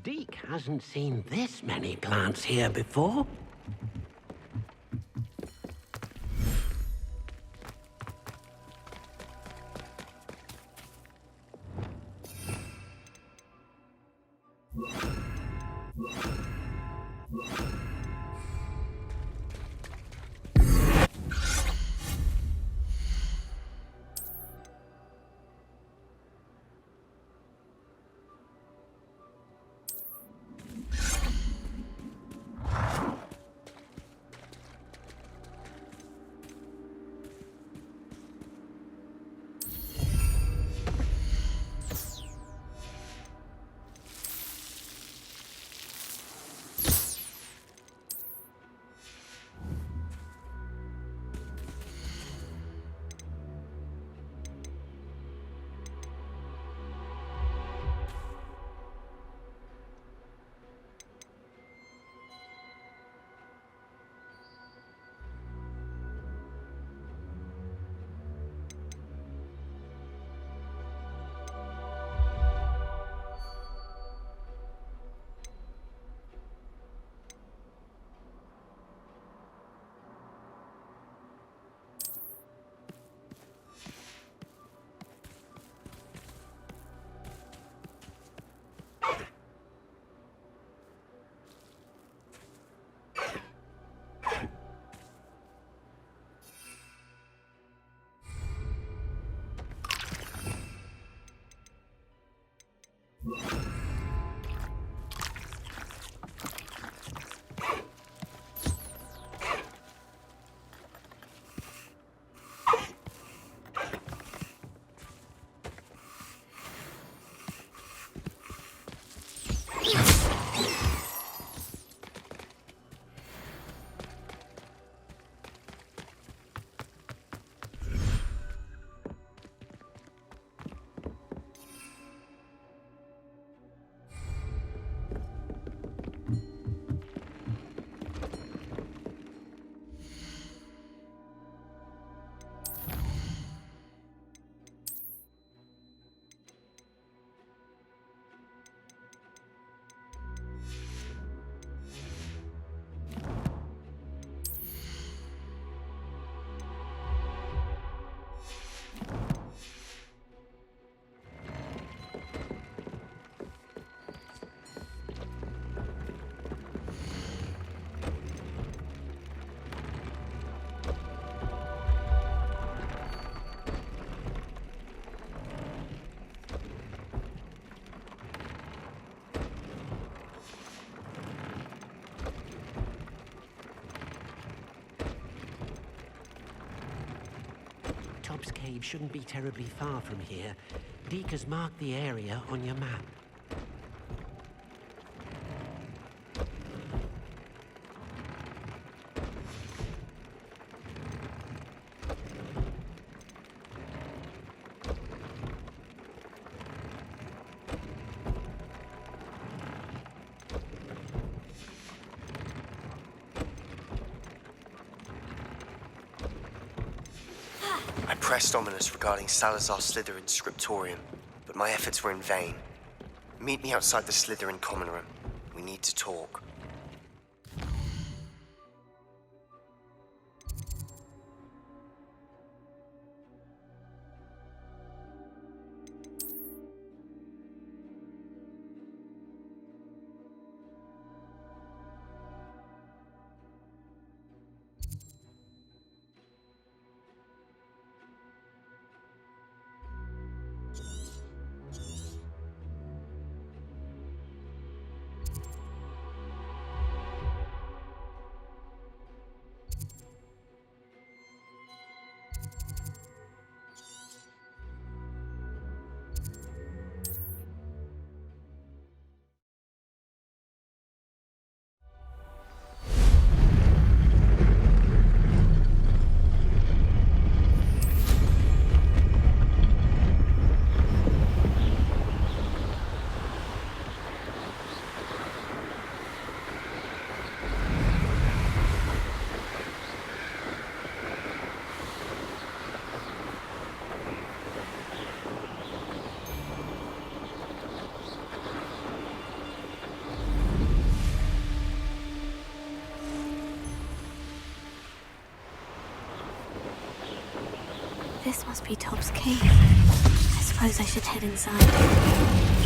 Deke hasn't seen this many plants here before. Tope's Cave shouldn't be terribly far from here. Deke has marked the area on your map. I pressed Ominous regarding Salazar Slytherin's scriptorium, but my efforts were in vain. Meet me outside the Slytherin common room. We need to talk. This must be Tope's Cave. I suppose I should head inside.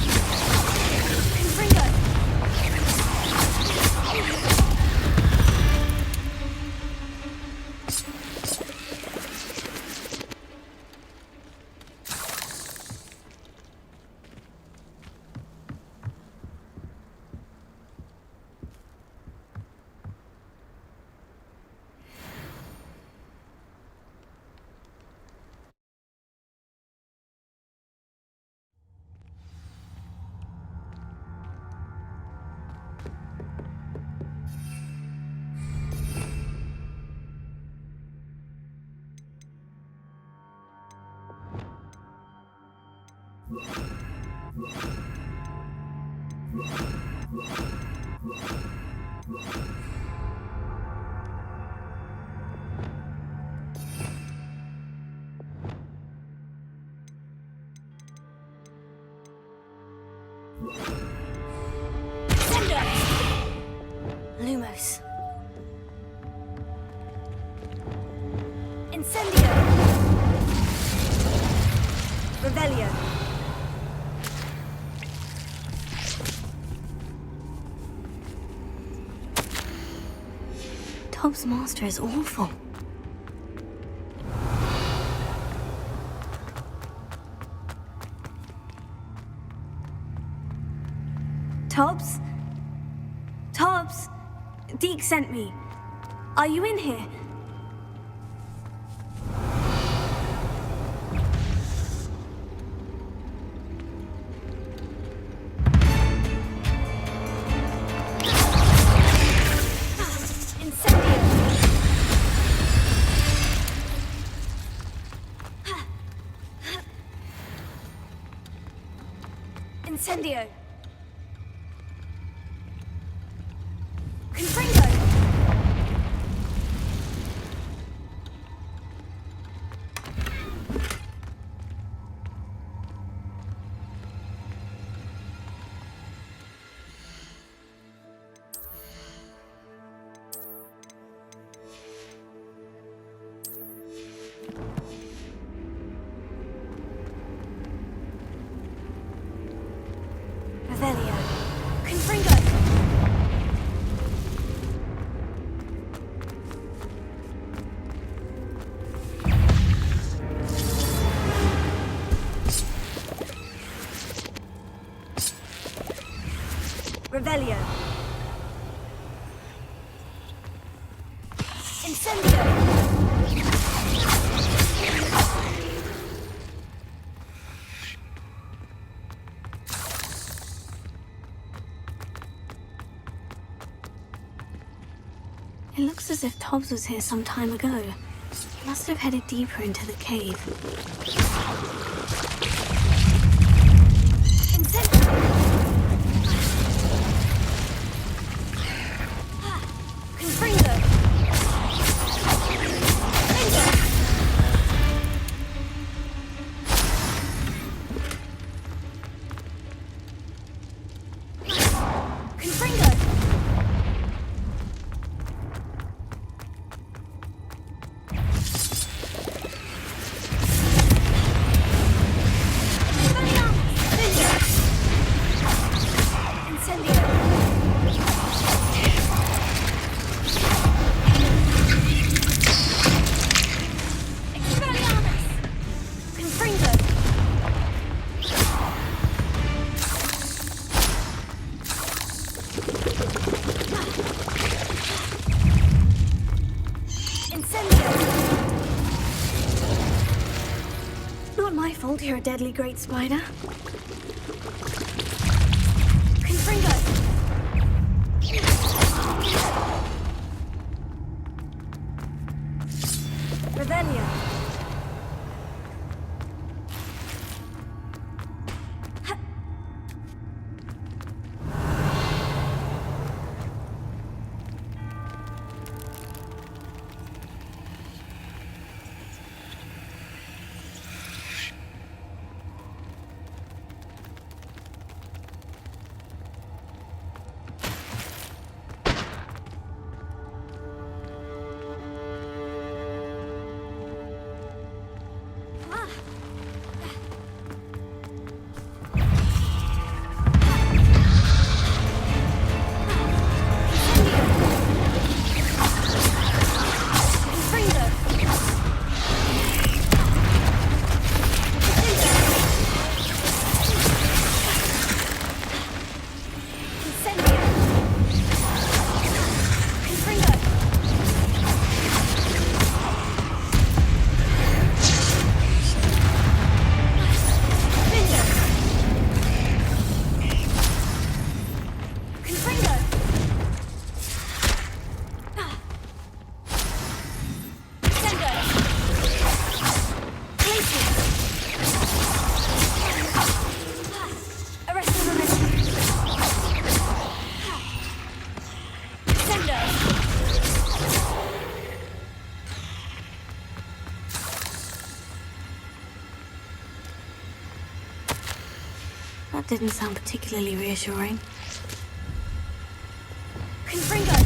Lumos. Incendio. Revelio. Tope's master is awful. Tobbs? Tobbs? Deke sent me. Are you in here? Incendio. Revelio. Confringo. Revelio. Incendio. It looks as if Tobbs was here some time ago. He must have headed deeper into the cave. Not my fault you're a deadly great spider. Confringo! Revelio! That didn't sound particularly reassuring. Confringo!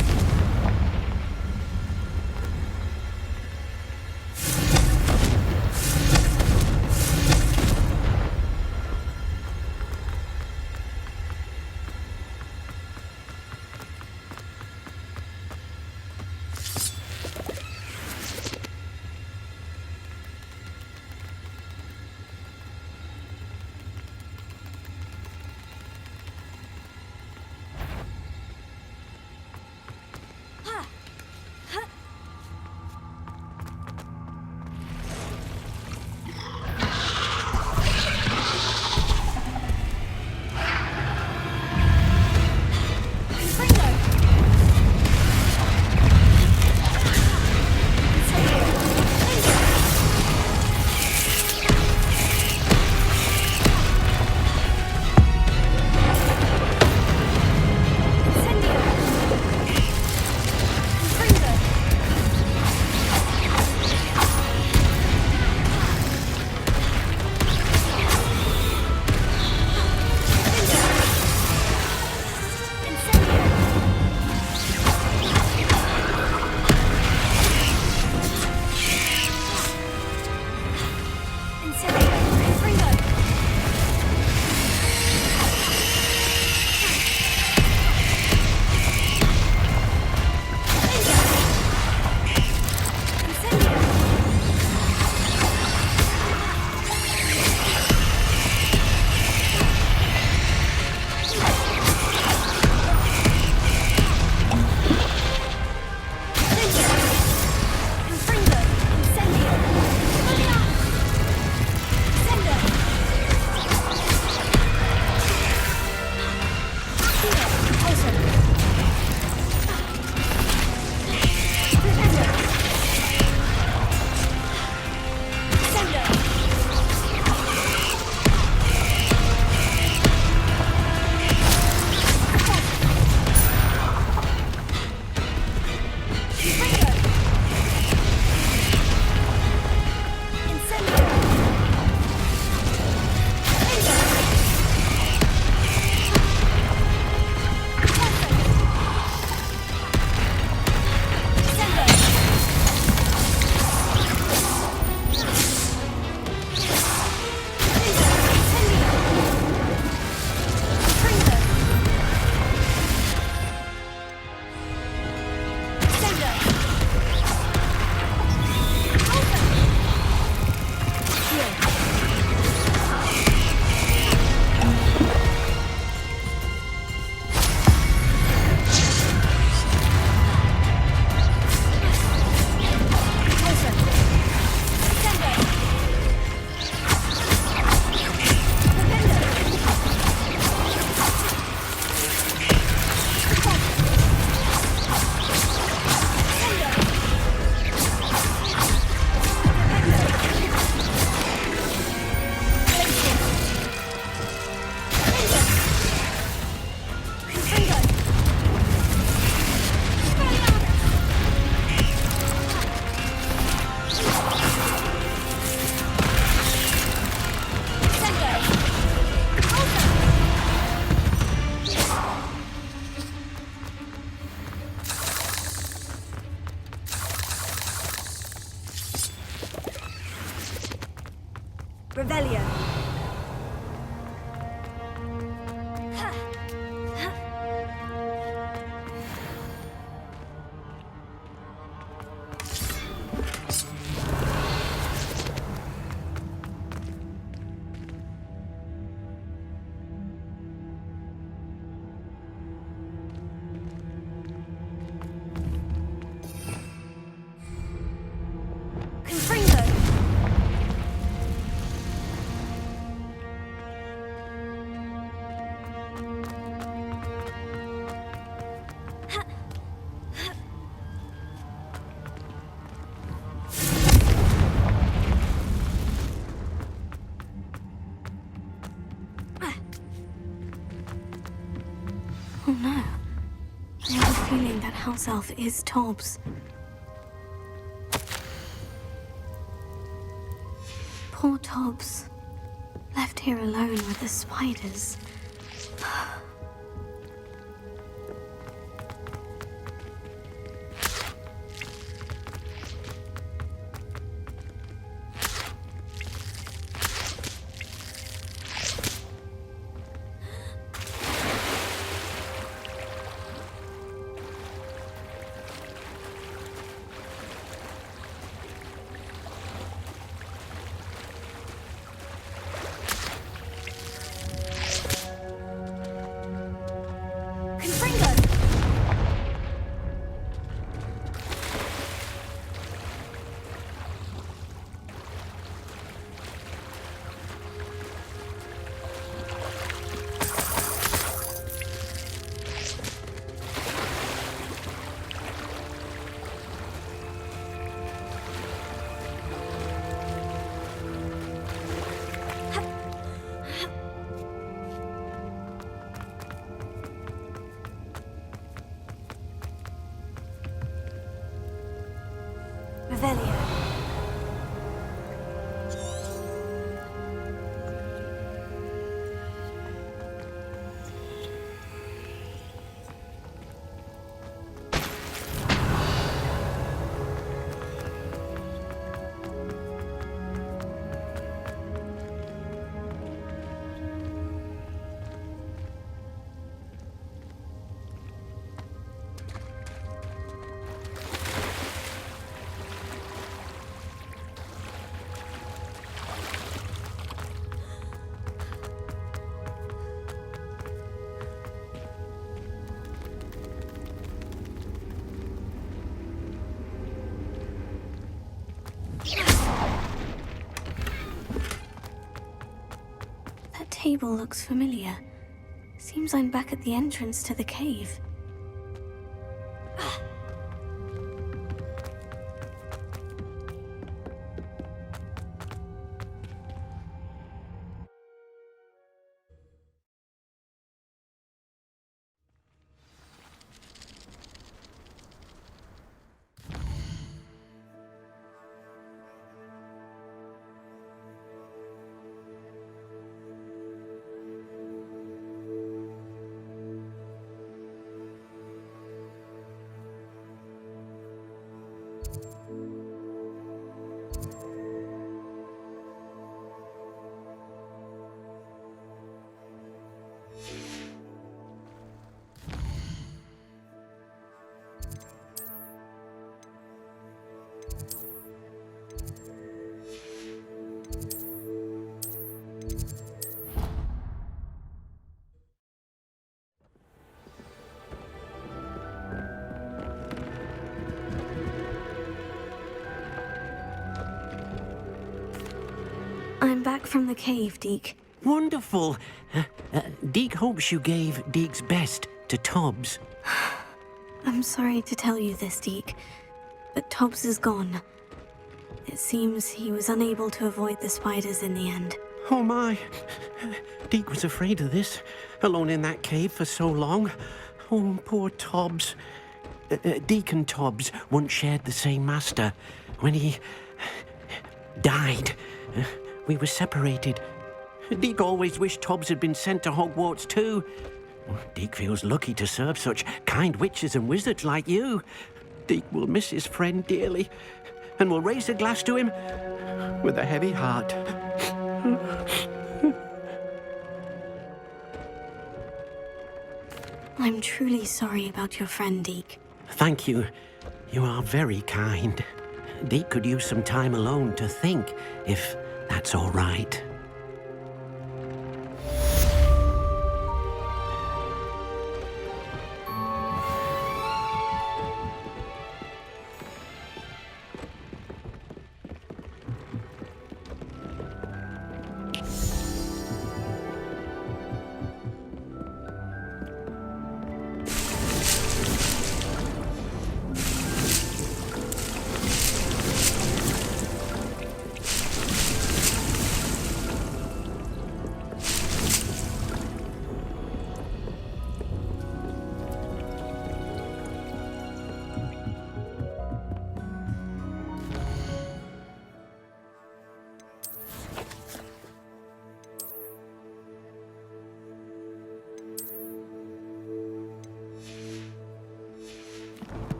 Revelio. Oh no. I have a feeling that house elf is Tobbs. Poor Tobbs. Left here alone with the spiders. Revelio. That table looks familiar. Seems I'm back at the entrance to the cave. I'm back from the cave, Deke. Wonderful. Deke hopes you gave Deke's best to Tobbs. I'm sorry to tell you this, Deke, but Tobbs is gone. It seems he was unable to avoid the spiders in the end. Oh my. Deke was afraid of this, alone in that cave for so long. Oh, poor Tobbs. Deke and Tobbs once shared the same master. When he died, we were separated. Deke always wished Tobbs had been sent to Hogwarts too. Deke feels lucky to serve such kind witches and wizards like you. Deke will miss his friend dearly, and will raise a glass to him with a heavy heart. I'm truly sorry about your friend, Deke. Thank you. You are very kind. Deke could use some time alone to think, if that's all right.